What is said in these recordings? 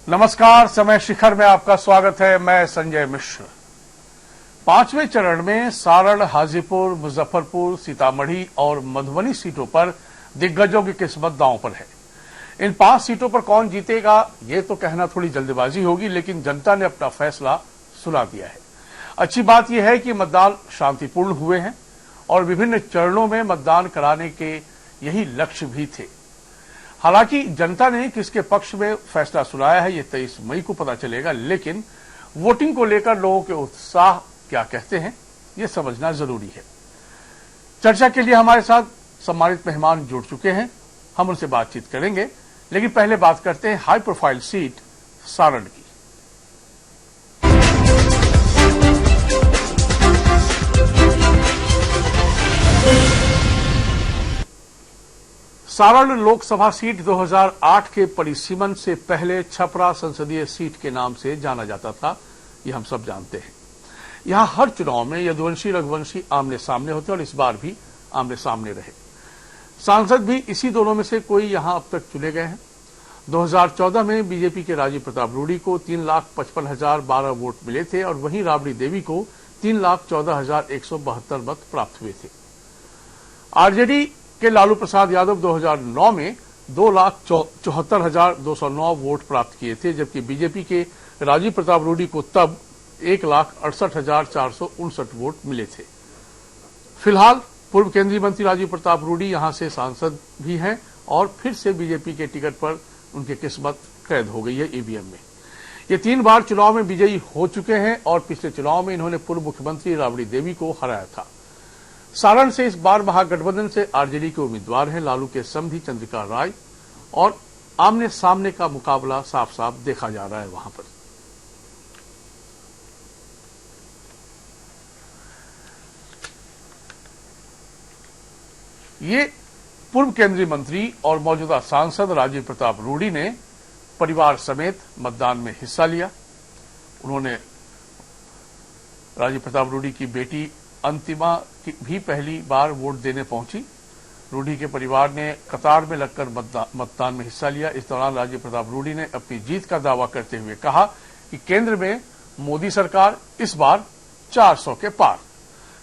नमस्कार, समय शिखर में आपका स्वागत है। मैं संजय मिश्र। पांचवें चरण में सारण, हाजीपुर, मुजफ्फरपुर, सीतामढ़ी और मधुबनी सीटों पर दिग्गजों की किस्मत दांव पर है। इन 5 सीटों पर कौन जीतेगा ये तो कहना थोड़ी जल्दबाजी होगी, लेकिन जनता ने अपना फैसला सुना दिया है। अच्छी बात यह है कि मतदान शांतिपूर्ण हुए हैं और विभिन्न चरणों में मतदान कराने के यही लक्ष्य भी थे। हालांकि जनता ने किसके पक्ष में फैसला सुनाया है ये 23 मई को पता चलेगा, लेकिन वोटिंग को लेकर लोगों के उत्साह क्या कहते हैं ये समझना जरूरी है। चर्चा के लिए हमारे साथ सम्मानित मेहमान जुड़ चुके हैं, हम उनसे बातचीत करेंगे, लेकिन पहले बात करते हैं हाई प्रोफाइल सीट सारण की। सारण लोकसभा सीट 2008 के परिसीमन से पहले छपरा संसदीय सीट के नाम से जाना जाता था, ये हम सब जानते हैं। यहां हर चुनाव में यदुवंशी रघुवंशी आमने सामने होते और इस बार भी आमने सामने रहे। सांसद भी इसी दोनों में से कोई यहां अब तक चुने गए हैं। 2014 में बीजेपी के राजीव प्रताप रूडी को 3,55,012 वोट मिले थे और वहीं राबड़ी देवी को 3,14,172 मत प्राप्त हुए थे। आरजेडी के लालू प्रसाद यादव 2009 में 2,74,209 वोट प्राप्त किए थे, जबकि बीजेपी के राजीव प्रताप रूडी को तब 1,68,459 वोट मिले थे। फिलहाल पूर्व केंद्रीय मंत्री राजीव प्रताप रूडी यहां से सांसद भी हैं और फिर से बीजेपी के टिकट पर उनकी किस्मत कैद हो गई है ईवीएम में। ये 3 बार चुनाव में विजयी हो चुके हैं और पिछले चुनाव में इन्होंने पूर्व मुख्यमंत्री राबड़ी देवी को हराया था। सारण से इस बार महागठबंधन से आरजेडी के उम्मीदवार हैं लालू के समधी चंद्रिका राय, और आमने सामने का मुकाबला साफ साफ देखा जा रहा है वहां पर। ये पूर्व केंद्रीय मंत्री और मौजूदा सांसद राजीव प्रताप रूडी ने परिवार समेत मतदान में हिस्सा लिया। उन्होंने राजीव प्रताप रूडी की बेटी अंतिमा भी पहली बार वोट देने पहुंची। रूडी के परिवार ने कतार में लगकर मतदान में हिस्सा लिया। इस दौरान राजीव प्रताप रूडी ने अपनी जीत का दावा करते हुए कहा कि केंद्र में मोदी सरकार इस बार 400 के पार।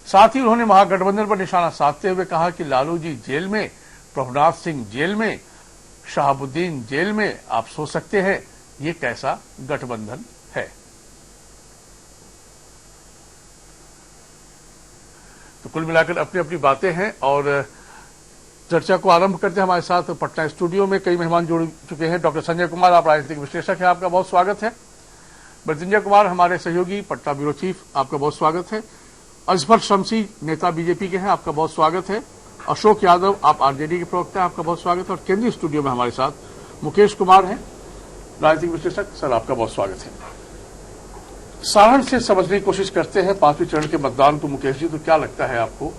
साथ ही उन्होंने महागठबंधन पर निशाना साधते हुए कहा कि लालू जी जेल में, प्रभुनाथ सिंह जेल में, शहाबुद्दीन जेल में, आप सोच सकते हैं ये कैसा गठबंधन है। तो कुल मिलाकर अपनी अपनी बातें हैं और चर्चा को आरंभ करते हैं। हमारे साथ पटना स्टूडियो में कई मेहमान जुड़ चुके हैं। डॉक्टर संजय कुमार, आप राजनीतिक विश्लेषक हैं, आपका बहुत स्वागत है। मृत्युंजय कुमार, हमारे सहयोगी पटना ब्यूरो चीफ, आपका बहुत स्वागत है। अजफर शमसी, नेता बीजेपी के हैं, आपका बहुत स्वागत है। अशोक यादव, आप आरजेडी के प्रवक्ता हैं, आपका बहुत स्वागत है। और केंद्रीय स्टूडियो में हमारे साथ मुकेश कुमार हैं, राजनीतिक विश्लेषक, सर आपका बहुत स्वागत है। सारण से समझने की कोशिश करते हैं 5वें चरण के मतदान को। मुकेश जी, तो क्या लगता है आपको,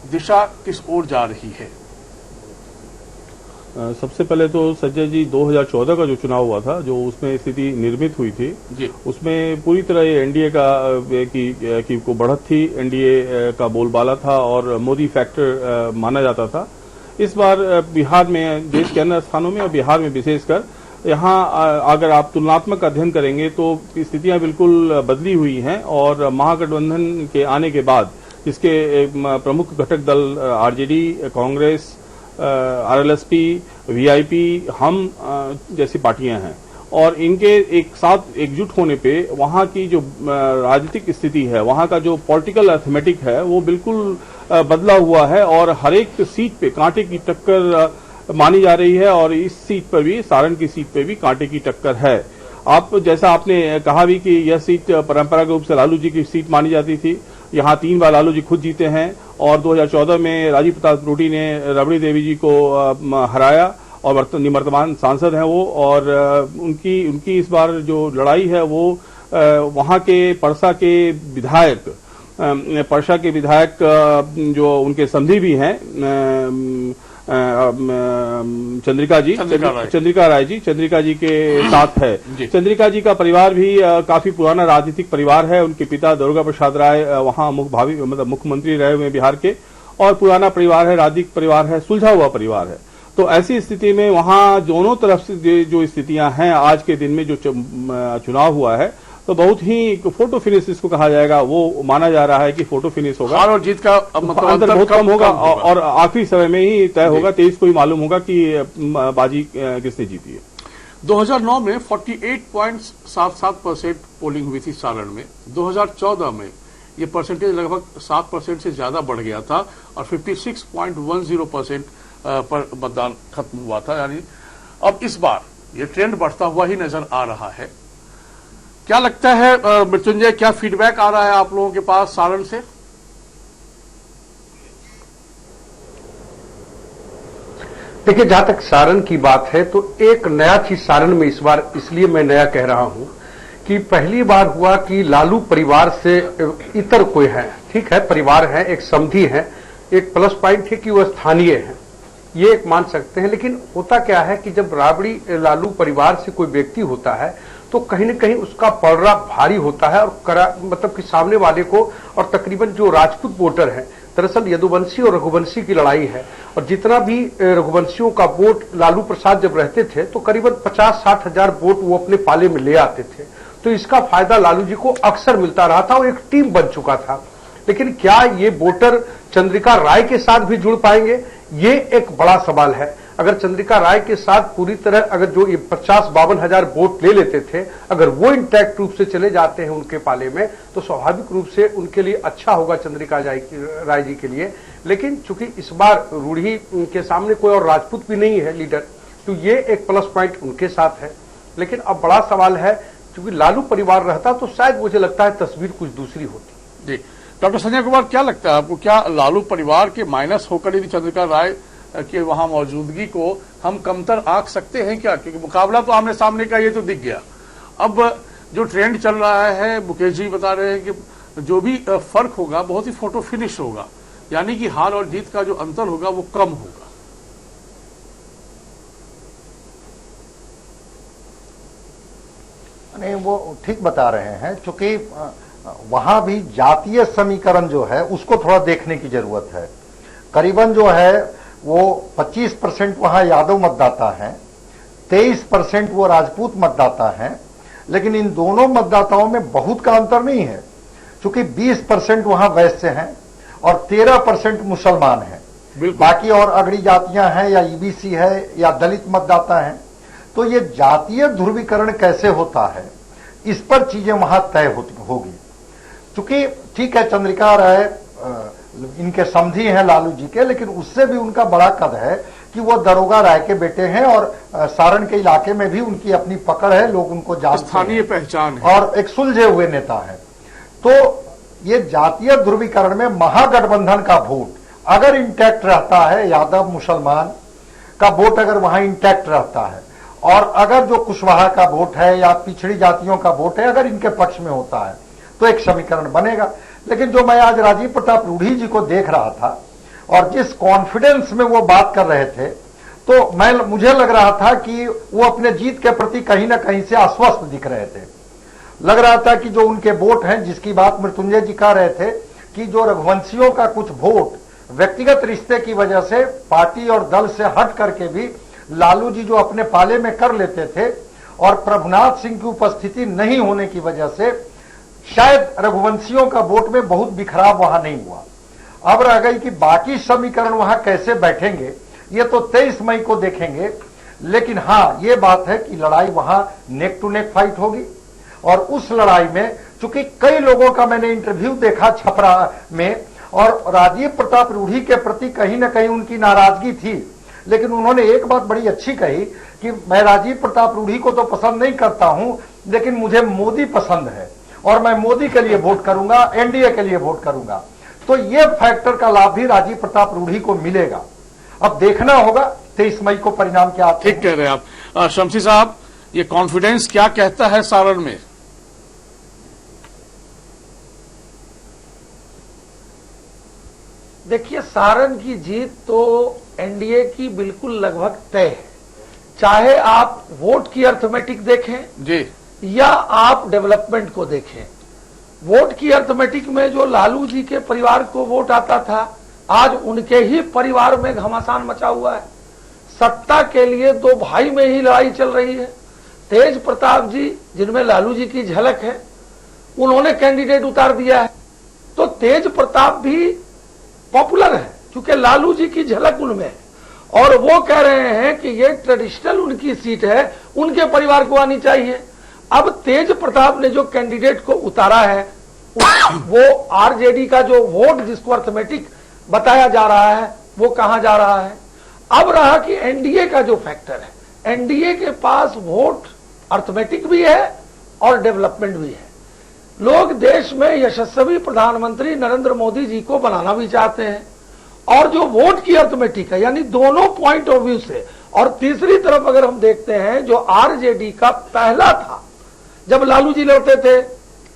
दिशा किस ओर जा रही है? सबसे पहले तो संजय जी 2014 का जो चुनाव हुआ था, जो उसमें स्थिति निर्मित हुई थी जी, उसमें पूरी तरह ये एनडीए की को बढ़त थी, एनडीए का बोलबाला था और मोदी फैक्टर माना जाता था। इस बार बिहार में, देश के अन्य स्थानों में और बिहार में विशेषकर, यहाँ अगर आप तुलनात्मक अध्ययन करेंगे तो स्थितियां बिल्कुल बदली हुई हैं और महागठबंधन के आने के बाद जिसके प्रमुख घटक दल आरजेडी, कांग्रेस, आरएलएसपी, वीआईपी, हम जैसी पार्टियां हैं और इनके एक साथ एकजुट होने पे वहां की जो राजनीतिक स्थिति है, वहां का जो पॉलिटिकल अर्थमेटिक है वो बिल्कुल बदला हुआ है और हर एक सीट पे कांटे की टक्कर मानी जा रही है और इस सीट पर भी, सारण की सीट पे भी कांटे की टक्कर है। आप जैसा आपने कहा भी कि यह सीट परंपरागत रूप से लालू जी की सीट मानी जाती थी। यहाँ 3 बार लालू जी खुद जीते हैं और 2014 में राजीव प्रताप रूडी ने राबड़ी देवी जी को हराया और निवर्तमान सांसद हैं वो, और उनकी इस बार जो लड़ाई है वो वहां के परसा के विधायक जो उनके समधी भी हैं, चंद्रिका जी के साथ है। चंद्रिका जी का परिवार भी काफी पुराना राजनीतिक परिवार है। उनके पिता दुर्गा प्रसाद राय वहां मुख्यमंत्री रहे हुए बिहार के, और पुराना परिवार है, राजनीतिक परिवार है, सुलझा हुआ परिवार है। तो ऐसी स्थिति में वहां दोनों तरफ से जो स्थितियां हैं आज के दिन में जो चुनाव हुआ है, तो बहुत ही फोटो फिनिश इसको कहा जाएगा, वो माना जा रहा है कि फोटो फिनिश होगा। हार और जीत का मतलब अंतर बहुत कम होगा और आखिरी समय में ही तय होगा। 23 को ही मालूम होगा कि बाजी किसने जीती है। 2009 में 48.77% पोलिंग हुई थी सारण में। 2014 में ये परसेंटेज लगभग 7% से ज्यादा बढ़ गया था और 56.10% पर मतदान खत्म हुआ था। यानी अब इस बार ये ट्रेंड बढ़ता हुआ ही नजर आ रहा है। क्या लगता है मृत्युंजय, क्या फीडबैक आ रहा है आप लोगों के पास सारण से? देखिए, जहां तक सारण की बात है तो एक नया चीज सारण में इस बार इसलिए मैं नया कह रहा हूं कि पहली बार हुआ कि लालू परिवार से इतर कोई है, ठीक है, परिवार है, एक समधी है, एक प्लस पॉइंट है कि वह स्थानीय है, ये एक मान सकते हैं। लेकिन होता क्या है कि जब राबड़ी लालू परिवार से कोई व्यक्ति होता है तो कहीं न कहीं उसका पलड़ा भारी होता है और मतलब कि सामने वाले को, और तकरीबन जो राजपूत वोटर है, दरअसल यदुवंशी और रघुवंशी की लड़ाई है और जितना भी रघुवंशियों का वोट लालू प्रसाद जब रहते थे तो करीबन 50-60 हजार वोट वो अपने पाले में ले आते थे। तो इसका फायदा लालू जी को अक्सर मिलता रहा था और एक टीम बन चुका था। लेकिन क्या ये वोटर चंद्रिका राय के साथ भी जुड़ पाएंगे, ये एक बड़ा सवाल है। अगर चंद्रिका राय के साथ पूरी तरह अगर जो ये 50-52 हजार वोट ले लेते थे, अगर वो इंटैक्ट रूप से चले जाते हैं उनके पाले में, तो स्वाभाविक रूप से उनके लिए अच्छा होगा चंद्रिका राय जी के लिए। लेकिन चूंकि इस बार रूढ़ी के सामने कोई और राजपूत भी नहीं है लीडर, तो ये एक प्लस पॉइंट उनके साथ है। लेकिन अब बड़ा सवाल है, क्योंकि लालू परिवार रहता तो शायद मुझे लगता है तस्वीर कुछ दूसरी होती। जी, डॉक्टर संजय कुमार, क्या लगता है आपको, क्या लालू परिवार के माइनस होकर यदि चंद्रिका राय के वहां मौजूदगी को हम कमतर आंक सकते हैं क्या? क्योंकि मुकाबला तो आमने सामने का ये तो दिख गया। अब जो ट्रेंड चल रहा है, मुकेश जी बता रहे हैं कि जो भी फर्क होगा बहुत ही फोटो फिनिश होगा, यानी कि हार और जीत का जो अंतर होगा वो कम होगा। नहीं, वो ठीक बता रहे हैं, क्योंकि वहां भी जातीय समीकरण जो है उसको थोड़ा देखने की जरूरत है। करीबन जो है वो 25% वहां यादव मतदाता हैं, 23% वो राजपूत मतदाता हैं। लेकिन इन दोनों मतदाताओं में बहुत का अंतर नहीं है, क्योंकि 20% वहां वैश्य हैं और 13% मुसलमान हैं। बाकी और अगड़ी जातियां हैं या ईबीसी है या दलित मतदाता हैं। तो ये जातीय ध्रुवीकरण कैसे होता है, इस पर चीजें वहां तय होगी। चूंकि ठीक है, चंद्रिका राय इनके समधी हैं लालू जी के, लेकिन उससे भी उनका बड़ा कद है कि वो दरोगा राय के बेटे हैं और सारण के इलाके में भी उनकी अपनी पकड़ है, लोग उनको जानते हैं, स्थानीय पहचान है और एक सुलझे हुए नेता है। तो ये जातीय ध्रुवीकरण में महागठबंधन का वोट अगर इंटैक्ट रहता है, यादव मुसलमान का वोट अगर वहां इंटैक्ट रहता है, और अगर जो कुशवाहा का वोट है या पिछड़ी जातियों का वोट है अगर इनके पक्ष में होता है, तो एक समीकरण बनेगा। लेकिन जो मैं आज राजीव प्रताप रूढ़ी जी को देख रहा था और जिस कॉन्फिडेंस में वो बात कर रहे थे, तो मुझे लग रहा था कि वो अपने जीत के प्रति कहीं ना कहीं से आश्वस्त दिख रहे थे। लग रहा था कि जो उनके वोट हैं, जिसकी बात मृत्युंजय जी कह रहे थे कि जो रघुवंशियों का कुछ वोट व्यक्तिगत रिश्ते की वजह से पार्टी और दल से हट करके भी लालू जी जो अपने पाले में कर लेते थे, और प्रभुनाथ सिंह की उपस्थिति नहीं होने की वजह से शायद रघुवंशियों का वोट में बहुत बिखराव वहां नहीं हुआ। अब रह गई कि बाकी समीकरण वहां कैसे बैठेंगे, ये तो 23 मई को देखेंगे। लेकिन हां, ये बात है कि लड़ाई वहां नेक टू नेक फाइट होगी, और उस लड़ाई में चूंकि कई लोगों का मैंने इंटरव्यू देखा छपरा में, और राजीव प्रताप रूढ़ी के प्रति कहीं ना कहीं उनकी नाराजगी थी, लेकिन उन्होंने एक बात बड़ी अच्छी कही कि मैं राजीव प्रताप रूढ़ी को तो पसंद नहीं करता हूं, लेकिन मुझे मोदी पसंद है और मैं मोदी के लिए वोट करूंगा, एनडीए के लिए वोट करूंगा। तो ये फैक्टर का लाभ भी राजीव प्रताप रूढ़ी को मिलेगा। अब देखना होगा 23 मई को परिणाम क्या आते हैं। ठीक कह रहे हैं आप शमसी साहब, ये कॉन्फिडेंस क्या कहता है सारण में? देखिए, सारण की जीत तो एनडीए की बिल्कुल लगभग तय है, चाहे आप वोट की अर्थमेटिक देखें जी या आप डेवलपमेंट को देखें। वोट की अर्थमेटिक में जो लालू जी के परिवार को वोट आता था, आज उनके ही परिवार में घमासान मचा हुआ है। सत्ता के लिए दो भाई में ही लड़ाई चल रही है। तेज प्रताप जी, जिनमें लालू जी की झलक है, उन्होंने कैंडिडेट उतार दिया है। तो तेज प्रताप भी पॉपुलर है क्योंकि लालू जी की झलक उनमें है, और वो कह रहे हैं कि ये ट्रेडिशनल उनकी सीट है, उनके परिवार को आनी चाहिए। अब तेज प्रताप ने जो कैंडिडेट को उतारा है, वो आरजेडी का जो वोट जिसको अर्थमेटिक बताया जा रहा है, वो कहां जा रहा है। अब रहा कि एनडीए का जो फैक्टर है, एनडीए के पास वोट अर्थमेटिक भी है और डेवलपमेंट भी है। लोग देश में यशस्वी प्रधानमंत्री नरेंद्र मोदी जी को बनाना भी चाहते हैं, और जो वोट की अर्थमेटिक है, यानी दोनों पॉइंट ऑफ व्यू से। और तीसरी तरफ अगर हम देखते हैं, जो आरजेडी का पहला था, जब लालू जी लड़ते थे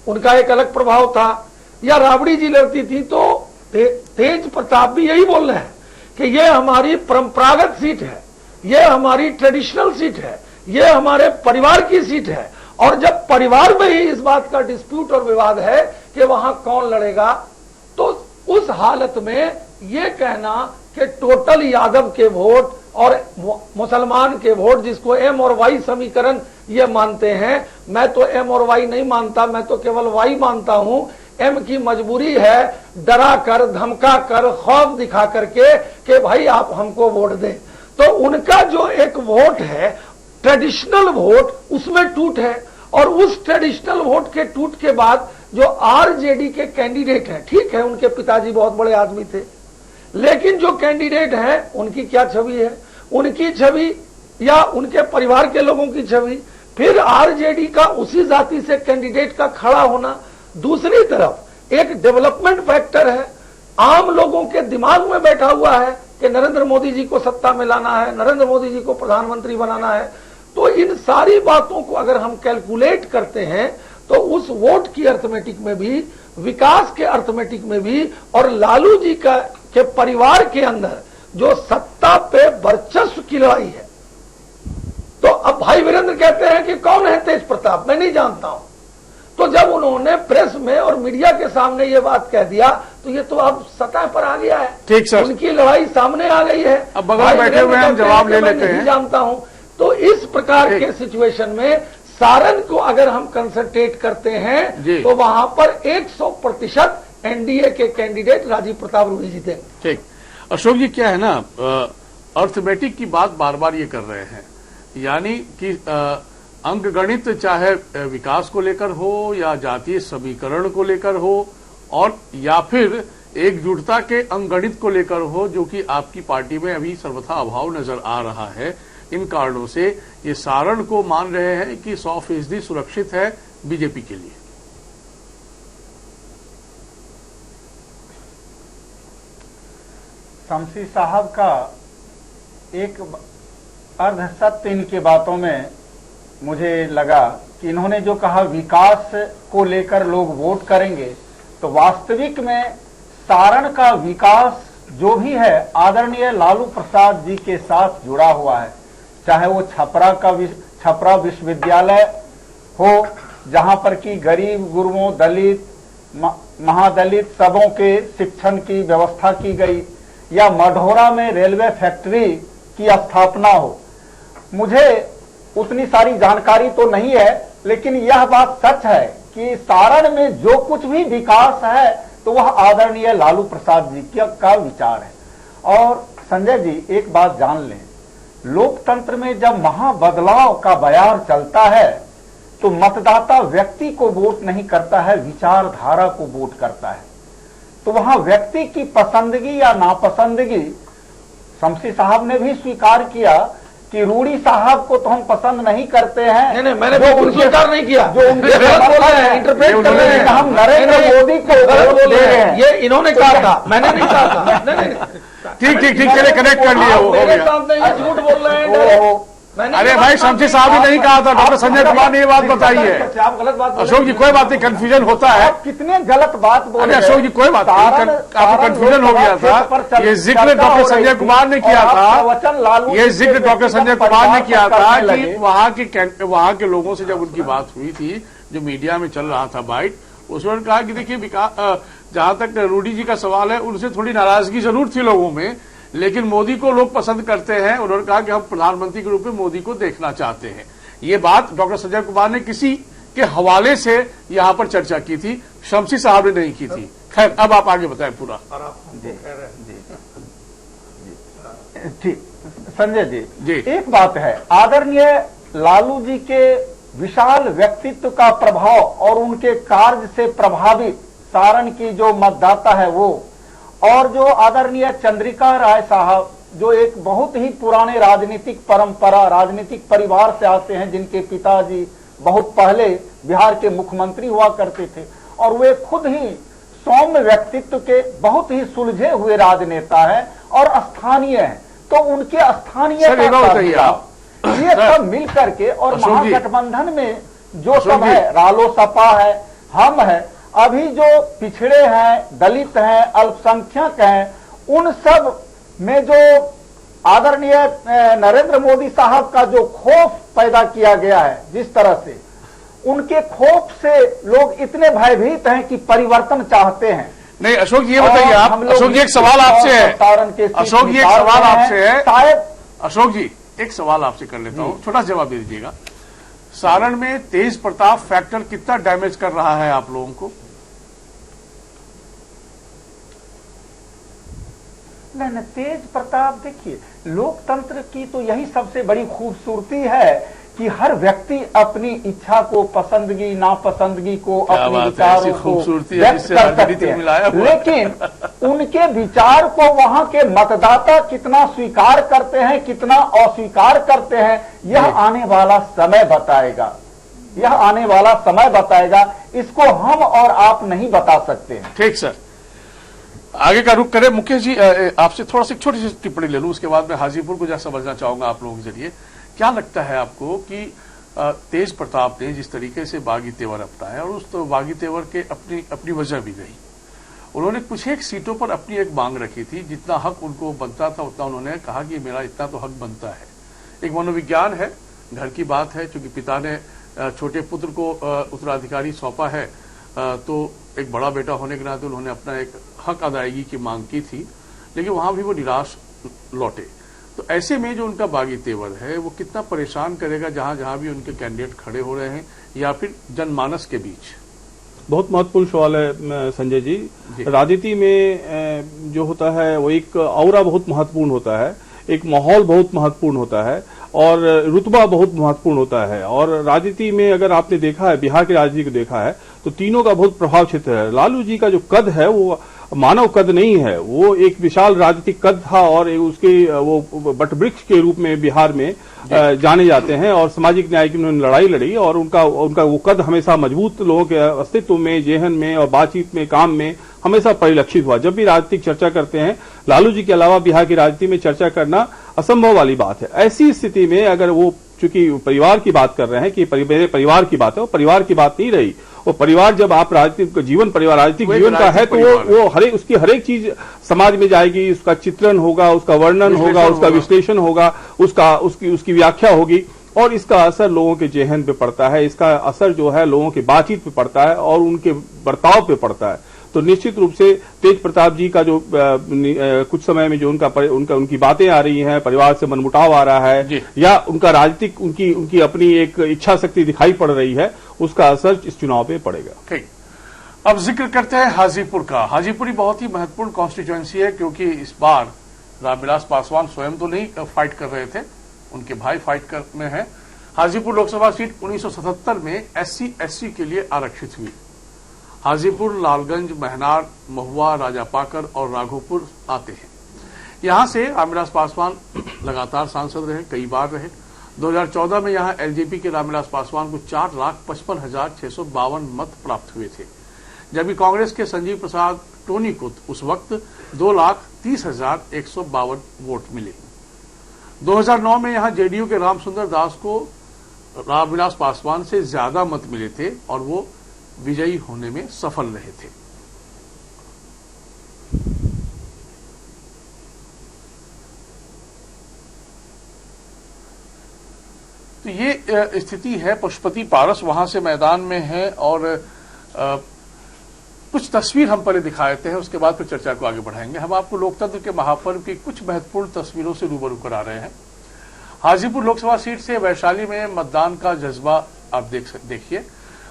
उनका एक अलग प्रभाव था, या राबड़ी जी लड़ती थी, तो तेज प्रताप भी यही बोल रहे हैं कि ये हमारी परंपरागत सीट है, ये हमारी ट्रेडिशनल सीट है, ये हमारे परिवार की सीट है। और जब परिवार में ही इस बात का डिस्प्यूट और विवाद है कि वहां कौन लड़ेगा, तो उस हालत में ये कहना कि टोटल यादव के वोट और मुसलमान के वोट, जिसको एम और वाई समीकरण ये मानते हैं, मैं तो एम और वाई नहीं मानता, मैं तो केवल वाई मानता हूं। एम की मजबूरी है डरा कर, धमका कर, खौफ दिखा करके कि भाई आप हमको वोट दें। तो उनका जो एक वोट है, ट्रेडिशनल वोट, उसमें टूट है। और उस ट्रेडिशनल वोट के टूट के बाद जो आरजेडी के कैंडिडेट हैं, ठीक है उनके पिताजी बहुत बड़े आदमी थे, लेकिन जो कैंडिडेट हैं उनकी क्या छवि है, उनकी छवि या उनके परिवार के लोगों की छवि, फिर आरजेडी का उसी जाति से कैंडिडेट का खड़ा होना। दूसरी तरफ एक डेवलपमेंट फैक्टर है, आम लोगों के दिमाग में बैठा हुआ है कि नरेंद्र मोदी जी को सत्ता में लाना है, नरेंद्र मोदी जी को प्रधानमंत्री बनाना है। तो इन सारी बातों को अगर हम कैलकुलेट करते हैं, तो उस वोट की अर्थमेटिक में भी, विकास के अर्थमेटिक में भी, और लालू जी के परिवार के अंदर जो सत्ता पे वर्चस्व की लड़ाई है। तो अब भाई वीरेंद्र कहते हैं कि कौन है तेज प्रताप, मैं नहीं जानता हूं। तो जब उन्होंने प्रेस में और मीडिया के सामने ये बात कह दिया, तो ये तो अब सतह पर आ गया है। ठीक सर, उनकी लड़ाई सामने आ गई है। अब बगल बैठे हुए हम जवाब ले लेते हैं। नहीं जानता हूं। तो इस प्रकार के सिचुएशन में सारण को अगर हम कंसंट्रेट करते हैं, तो वहां पर 100% एनडीए के कैंडिडेट राजीव प्रताप रूडी जीतेंगे। ठीक, अशोक जी क्या है ना, अर्थमेटिक की बात बार बार ये कर रहे हैं, यानी कि अंकगणित चाहे विकास को लेकर हो या जातीय समीकरण को लेकर हो, और या फिर एकजुटता के अंकगणित को लेकर हो, जो कि आपकी पार्टी में अभी सर्वथा अभाव नजर आ रहा है। इन कारणों से ये सारण को मान रहे हैं कि 100% सुरक्षित है बीजेपी के लिए। शमसी साहब का एक अर्धसत्य इनकी बातों में मुझे लगा कि इन्होंने जो कहा विकास को लेकर लोग वोट करेंगे, तो वास्तविक में सारण का विकास जो भी है आदरणीय लालू प्रसाद जी के साथ जुड़ा हुआ है। चाहे वो छपरा विश्वविद्यालय हो, जहां पर कि गरीब गुरुओं, दलित, महादलित सबों के शिक्षण की व्यवस्था की गई, या मढ़ौरा में रेलवे फैक्ट्री की स्थापना हो। मुझे उतनी सारी जानकारी तो नहीं है, लेकिन यह बात सच है कि सारण में जो कुछ भी विकास है तो वह आदरणीय लालू प्रसाद जी का विचार है। और संजय जी एक बात जान लें, लोकतंत्र में जब महाबदलाव का बयार चलता है तो मतदाता व्यक्ति को वोट नहीं करता है, विचारधारा को वोट करता है। तो वहां व्यक्ति की पसंदगी या नापसंदगी, शमसी साहब ने भी स्वीकार किया कि रूडी साहब को तो हम पसंद नहीं करते हैं। नहीं, मैंने बिल्कुल स्वीकार नहीं किया, जो उनके बोल रहे हैं, इंटरप्रेट कर रहे हैं, हम नरेंद्र मोदी को वोट दे रहे हैं। ये इन्होंने कहा था, मैंने नहीं कहा था। नहीं, ठीक, चलिए कनेक्ट कर लिए, हो मेरे गया। सामने ये झूठ बोल रहे हैं। अरे भाई, शमसी साहब ही नहीं कहा था, डॉक्टर संजय कुमार ने ये बात बताई है। आप गलत बात, अशोक जी कोई बात नहीं, कंफ्यूजन होता है। कितने गलत बात बोल रहे हैं। अशोक जी कोई बात नहीं, आपको कंफ्यूजन हो गया था। ये जिक्र डॉक्टर संजय कुमार ने किया था, ये जिक्र डॉक्टर संजय कुमार ने किया था कि वहां के लोगों से जब उनकी बात हुई थी, जो मीडिया में चल रहा था बाइट, उसमें कहा कि देखिए जहां तक रूडी जी का सवाल है, उनसे थोड़ी नाराजगी जरूर थी लोगों में लेकिन मोदी को लोग पसंद करते हैं। उन्होंने कहा कि हम प्रधानमंत्री के रूप में मोदी को देखना चाहते हैं। ये बात डॉक्टर संजय कुमार ने किसी के हवाले से यहां पर चर्चा की थी, शमसी साहब ने नहीं की थी। खैर, अब आप आगे बताएं पूरा। ठीक, संजय जी, एक बात है, आदरणीय लालू जी के विशाल व्यक्तित्व का प्रभाव और उनके कार्य से प्रभावित सारण की जो मतदाता है वो, और जो आदरणीय चंद्रिका राय साहब जो एक बहुत ही पुराने राजनीतिक परंपरा, राजनीतिक परिवार से आते हैं, जिनके पिताजी बहुत पहले बिहार के मुख्यमंत्री हुआ करते थे और वे खुद ही सौम्य व्यक्तित्व के बहुत ही सुलझे हुए राजनेता हैं और स्थानीय हैं, तो उनके स्थानीय ये सब मिल करके और महागठबंधन में जो सब है, रालोसपा है, हम है, अभी जो पिछड़े हैं, दलित हैं, अल्पसंख्यक हैं, उन सब में जो आदरणीय नरेंद्र मोदी साहब का जो खौफ पैदा किया गया है, जिस तरह से उनके खौफ से लोग इतने भयभीत हैं कि परिवर्तन चाहते हैं। नहीं अशोक, ये बताइए आप, अशोक जी एक सवाल आपसे है, अशोक जी एक सवाल आपसे है, शायद अशोक जी एक सवाल आपसे कर लेता हूं, छोटा जवाब दे दीजिएगा। सारण में तेज प्रताप फैक्टर कितना डैमेज कर रहा है आप लोगों को? नहीं, तेज प्रताप, देखिए लोकतंत्र की तो यही सबसे बड़ी खूबसूरती है कि हर व्यक्ति अपनी इच्छा को, पसंदगी नापसंदगी को, अपने विचारों को व्यक्त कर सकते हैं, लेकिन उनके विचार को वहां के मतदाता कितना स्वीकार करते हैं, कितना अस्वीकार करते हैं, यह आने वाला समय बताएगा। यह आने वाला समय बताएगा, इसको हम और आप नहीं बता सकते हैं। ठीक सर, आगे का रुख करें। मुकेश जी, आपसे थोड़ा सा छोटी सी टिप्पणी ले लूं, उसके बाद मैं हाजीपुर को जैसा समझना चाहूंगा आप लोगों के जरिए। क्या लगता है आपको कि तेज प्रताप ने जिस तरीके से बागी तेवर अपनाया, और उस तो बागी तेवर के अपनी वजह भी रही, उन्होंने कुछ एक सीटों पर अपनी एक मांग रखी थी, जितना हक उनको बनता था उतना उन्होंने कहा कि मेरा इतना तो हक बनता है। एक मनोविज्ञान है, घर की बात है, क्योंकि पिता ने छोटे पुत्र को उत्तराधिकारी सौंपा है, तो एक बड़ा बेटा होने के नाते उन्होंने अपना एक हक अदायगी की मांग की थी, लेकिन वहां भी वो निराश लौटे। तो ऐसे में जो उनका बागी तेवर है वो कितना परेशान करेगा जहां जहां भी उनके कैंडिडेट खड़े हो रहे हैं, या फिर जनमानस के बीच? बहुत महत्वपूर्ण सवाल है संजय जी। राजनीति में जो होता है वो एक औरा बहुत महत्वपूर्ण होता है, एक माहौल बहुत महत्वपूर्ण होता है, और रुतबा बहुत महत्वपूर्ण होता है। और राजनीति में अगर आपने देखा है, बिहार की राजनीति को देखा है, तो तीनों का बहुत प्रभाव क्षेत्र है। लालू जी का जो कद है वो मानव कद नहीं है, वो एक विशाल राजनीतिक कद था, और उसके वो बटवृक्ष के रूप में बिहार में जाने जाते हैं, और सामाजिक न्याय की उन्होंने लड़ाई लड़ी, और उनका वो कद हमेशा मजबूत लोगों के अस्तित्व में, जेहन में और बातचीत में, काम में हमेशा परिलक्षित हुआ। जब भी राजनीतिक चर्चा करते हैं, लालू जी के अलावा बिहार की राजनीति में चर्चा करना असंभव वाली बात है। ऐसी स्थिति में अगर वो, चूंकि परिवार की बात कर रहे हैं कि मेरे परिवार की बात है, वो परिवार की बात नहीं रही। वो परिवार, जब आप राजनीतिक जीवन, परिवार राजनीतिक जीवन का है, तो वो उसकी हरेक चीज समाज में जाएगी, उसका चित्रण होगा, उसका वर्णन होगा, उसका विश्लेषण होगा, उसकी व्याख्या होगी, और इसका असर लोगों के जेहन पे पड़ता है, इसका असर जो है लोगों की बातचीत पे पड़ता है और उनके बर्ताव पे पड़ता है। तो निश्चित रूप से तेज प्रताप जी का जो कुछ समय में जो उनकी बातें आ रही हैं, परिवार से मनमुटाव आ रहा है, या उनका राजनीतिक उनकी अपनी एक इच्छा शक्ति दिखाई पड़ रही है, उसका असर इस चुनाव पे पड़ेगा। ठीक, अब जिक्र करते हैं हाजीपुर का। हाजीपुर बहुत ही महत्वपूर्ण कॉन्स्टिट्यूएंसी है, क्योंकि इस बार रामविलास पासवान स्वयं तो नहीं फाइट कर रहे थे, उनके भाई फाइट में है। हाजीपुर लोकसभा सीट 1977 में SC/SC के लिए आरक्षित हुई। हाजीपुर, लालगंज, महनार, महुआ, राजापाकर और राघोपुर आते हैं। यहां से रामविलास पासवान लगातार सांसद रहे, कई बार रहे। 2014 में यहां LJP के रामविलास पासवान को 4,55,652 मत प्राप्त हुए थे, जबकि कांग्रेस के संजीव प्रसाद टोनी को उस वक्त 2,30,152 वोट मिले। 2009 में यहां JDU के रामसुंदर दास को रामविलास पासवान से ज्यादा मत मिले थे और वो विजयी होने में सफल रहे थे। तो ये स्थिति है। पशुपति पारस वहां से मैदान में है, और कुछ तस्वीर हम पहले दिखा देते हैं, उसके बाद फिर चर्चा को आगे बढ़ाएंगे। हम आपको लोकतंत्र के महापर्व की कुछ महत्वपूर्ण तस्वीरों से रूबरू करा रहे हैं। हाजीपुर लोकसभा सीट से वैशाली में मतदान का जज्बा आप देखिए।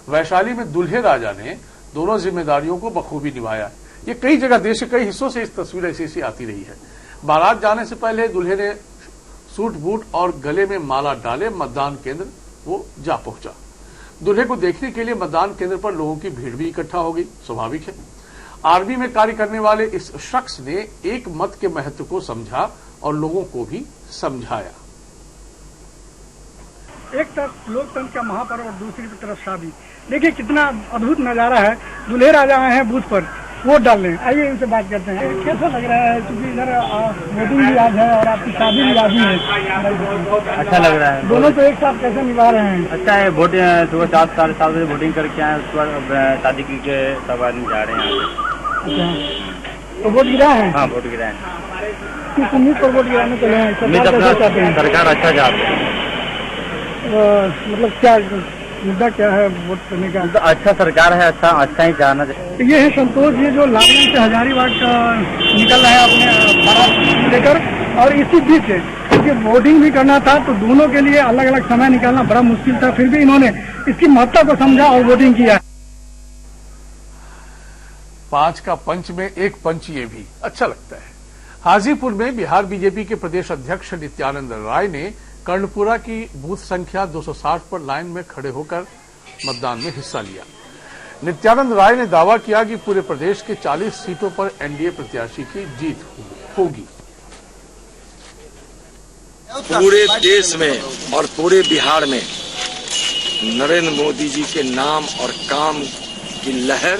वैशाली में दूल्हे राजा ने दोनों जिम्मेदारियों को बखूबी निभाया। ये कई जगह, देश के कई हिस्सों से इस तस्वीर ऐसी आती रही है। बारात जाने से पहले दूल्हे ने सूट बूट और गले में माला डाले मतदान केंद्र वो जा पहुंचा। दूल्हे को देखने के लिए मतदान केंद्र पर लोगों की भीड़ भी इकट्ठा हो गई, स्वाभाविक है। आर्मी में कार्य करने वाले इस शख्स ने एक मत के महत्व को समझा और लोगों को भी समझाया। एक तरफ लोकतंत्र का महापर्व और दूसरी तरफ शादी। देखिए कितना अद्भुत नजारा है। दूल्हे राजा आए हैं बूथ पर वोट डालने। आइए इनसे बात करते हैं, कैसा लग रहा है? क्योंकि इधर वोटिंग भी आज है और आपकी शादी भी आज ही है। अच्छा लग रहा है। दोनों को एक साथ कैसे निभा रहे हैं? अच्छा है। वोट सुबह 7-7 बजे वोटिंग करके आए, उसके बाद शादी के सब आदमी जा रहे हैं। अच्छा, तो वोट गिरा है? हाँ, वोट गिरा है। किस उम्मीद पर वोट गिराने चले हैं? सरकार अच्छा चाहते हैं। मतलब क्या मुद्दा क्या है वोट करने का? तो अच्छा सरकार है, अच्छा ही चाहना चाहिए। तो ये है संतोष, ये जो लालगंज से हजारीबाग का निकल रहा है अपने बारात लेकर, और इसी बीच क्योंकि वोटिंग भी करना था तो दोनों के लिए अलग अलग समय निकालना बड़ा मुश्किल था, फिर भी इन्होंने इसकी महत्ता को समझा और वोटिंग किया। 5 का पंच में एक पंच ये भी अच्छा लगता है। हाजीपुर में बिहार बीजेपी के प्रदेश अध्यक्ष नित्यानंद राय ने कर्णपुरा की बूथ संख्या 260 पर लाइन में खड़े होकर मतदान में हिस्सा लिया। नित्यानंद राय ने दावा किया कि पूरे प्रदेश के 40 सीटों पर एनडीए प्रत्याशी की जीत होगी। पूरे देश में और पूरे बिहार में नरेंद्र मोदी जी के नाम और काम की लहर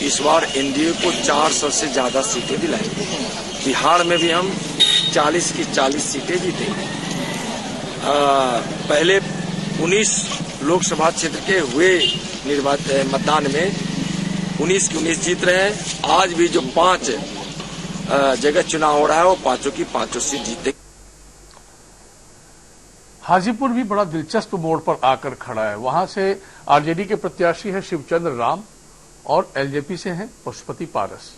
इस बार एनडीए को 400 से ज्यादा सीटें दिलाएंगे। बिहार में भी हम 40 की 40 सीटें जीतेंगे। पहले 19 लोकसभा क्षेत्र के हुए मतदान में 19 की 19 जीत रहे हैं। आज भी जो 5 जगह चुनाव हो रहा है वो 5 की 5 सीट जीते। हाजीपुर भी बड़ा दिलचस्प मोड़ पर आकर खड़ा है। वहां से आरजेडी के प्रत्याशी है शिवचंद्र राम और एलजेपी से हैं पशुपति पारस।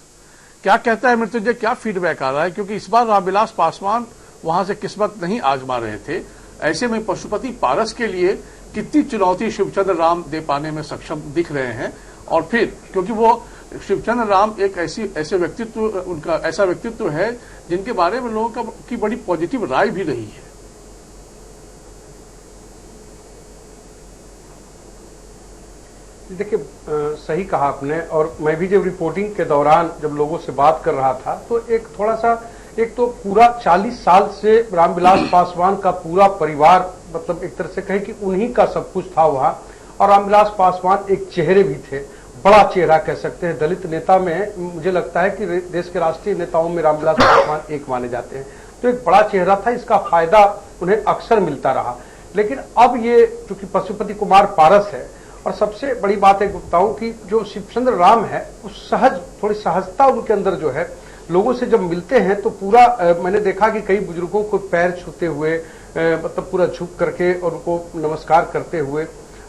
क्या कहता है मृत्युंजय, क्या फीडबैक आ रहा है? क्योंकि इस बार रामविलास पासवान वहां से किस्मत नहीं आजमा रहे थे, ऐसे में पशुपति पारस के लिए कितनी चुनौती शिवचंद्र राम दे पाने में सक्षम दिख रहे हैं? और फिर क्योंकि वो शिवचंद्र राम एक ऐसे व्यक्तित्व, उनका ऐसा व्यक्तित्व है जिनके बारे में लोगों की बड़ी पॉजिटिव राय भी रही है। देखिए, सही कहा आपने। और मैं भी जब रिपोर्टिंग के दौरान जब लोगों से बात कर रहा था तो एक थोड़ा सा, एक तो पूरा 40 साल से रामविलास पासवान का पूरा परिवार, मतलब एक तरह से कहे कि उन्हीं का सब कुछ था वहां। और रामविलास पासवान एक चेहरे भी थे, बड़ा चेहरा कह सकते हैं। दलित नेता में मुझे लगता है कि देश के राष्ट्रीय नेताओं में रामविलास पासवान एक माने जाते हैं। तो एक बड़ा चेहरा था, इसका फायदा उन्हें अक्सर मिलता रहा। लेकिन अब ये चूंकि पशुपति कुमार पारस है, और सबसे बड़ी बात है बताऊं कि जो शिवचंद्र राम है उस थोड़ी सहजता उनके अंदर जो है, लोगों से जब मिलते हैं तो पूरा मैंने देखा कि कई बुजुर्गों को पैर छूते हुए, मतलब पूरा झुक करके और उनको नमस्कार करते हुए।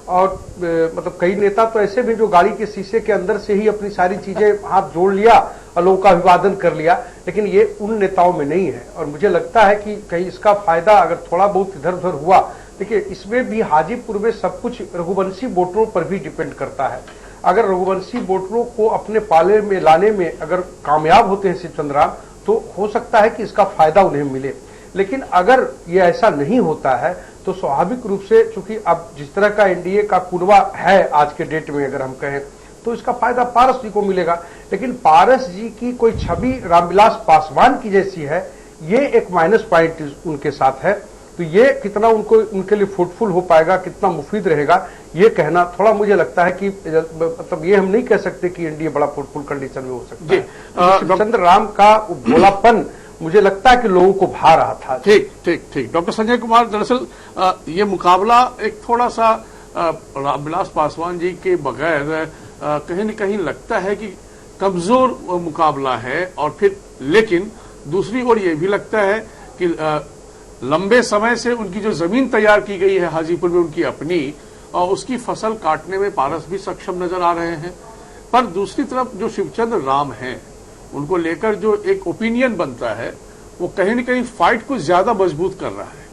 और मतलब कई नेता तो ऐसे भी जो गाड़ी के शीशे के अंदर से ही अपनी सारी चीजें हाथ जोड़ लिया और लोगों का अभिवादन कर लिया, लेकिन ये उन नेताओं में नहीं है। और मुझे लगता है कि कहीं इसका फायदा अगर थोड़ा बहुत इधर उधर हुआ, देखिए इसमें भी हाजीपुर में सब कुछ रघुवंशी वोटरों पर भी डिपेंड करता है। अगर रघुवंशी वोटरों को अपने पाले में लाने में अगर कामयाब होते हैं शिवचंद्र राम, तो हो सकता है कि इसका फायदा उन्हें मिले। लेकिन अगर ये ऐसा नहीं होता है तो स्वाभाविक रूप से, चूंकि अब जिस तरह का एनडीए का कुनवा है आज के डेट में अगर हम कहें, तो इसका फायदा पारस जी को मिलेगा। लेकिन पारस जी की कोई छवि रामविलास पासवान की जैसी है, ये एक माइनस पॉइंट उनके साथ है। तो ये कितना उनके लिए फ्रूटफुल हो पाएगा, कितना मुफीद रहेगा, ये कहना थोड़ा मुझे लगता है कि मतलब ये हम नहीं कह सकते कि एनडीए बड़ा फ्रूटफुल कंडीशन में हो सकता है। शिवचंद्र राम का भोलापन मुझे लगता है कि लोगों को भा रहा था। ठीक। डॉक्टर संजय कुमार, दरअसल ये मुकाबला एक थोड़ा सा रामविलास पासवान जी के बगैर कहीं न कहीं लगता है कि कमजोर मुकाबला है। और फिर लेकिन दूसरी ओर ये भी लगता है कि लंबे समय से उनकी जो जमीन तैयार की गई है हाजीपुर में, उनकी अपनी, और उसकी फसल काटने में पारस भी सक्षम नजर आ रहे हैं। पर दूसरी तरफ जो शिवचंद्र राम हैं, उनको लेकर जो एक ओपिनियन बनता है वो कहीं न कहीं फाइट को ज्यादा मजबूत कर रहा है।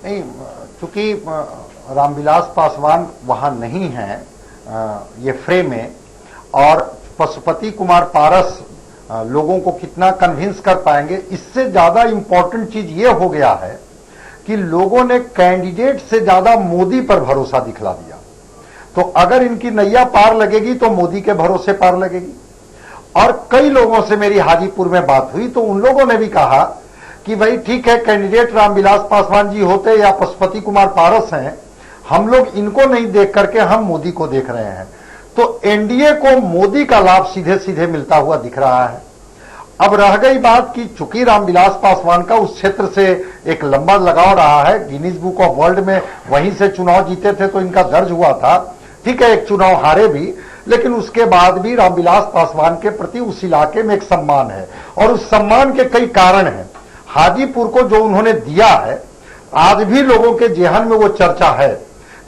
नहीं, चूंकि रामविलास पासवान वहां नहीं है ये फ्रेम में, और पशुपति कुमार पारस लोगों को कितना कन्विंस कर पाएंगे, इससे ज्यादा इंपॉर्टेंट चीज ये हो गया है कि लोगों ने कैंडिडेट से ज्यादा मोदी पर भरोसा दिखला दिया। तो अगर इनकी नैया पार लगेगी तो मोदी के भरोसे पार लगेगी। और कई लोगों से मेरी हाजीपुर में बात हुई तो उन लोगों ने भी कहा कि भाई ठीक है, कैंडिडेट रामविलास पासवान जी होते या पशुपति कुमार पारस हैं, हम लोग इनको नहीं देख करके हम मोदी को देख रहे हैं। तो एनडीए को मोदी का लाभ सीधे सीधे मिलता हुआ दिख रहा है। अब रह गई बात कि चूंकि रामविलास पासवान का उस क्षेत्र से एक लंबा लगाव रहा है, गिनीज बुक ऑफ वर्ल्ड में वहीं से चुनाव जीते थे तो इनका दर्ज हुआ था। ठीक है, एक चुनाव हारे भी, लेकिन उसके बाद भी रामविलास पासवान के प्रति उस इलाके में एक सम्मान है, और उस सम्मान के कई कारण हैं। हाजीपुर को जो उन्होंने दिया है, आज भी लोगों के जेहन में वो चर्चा है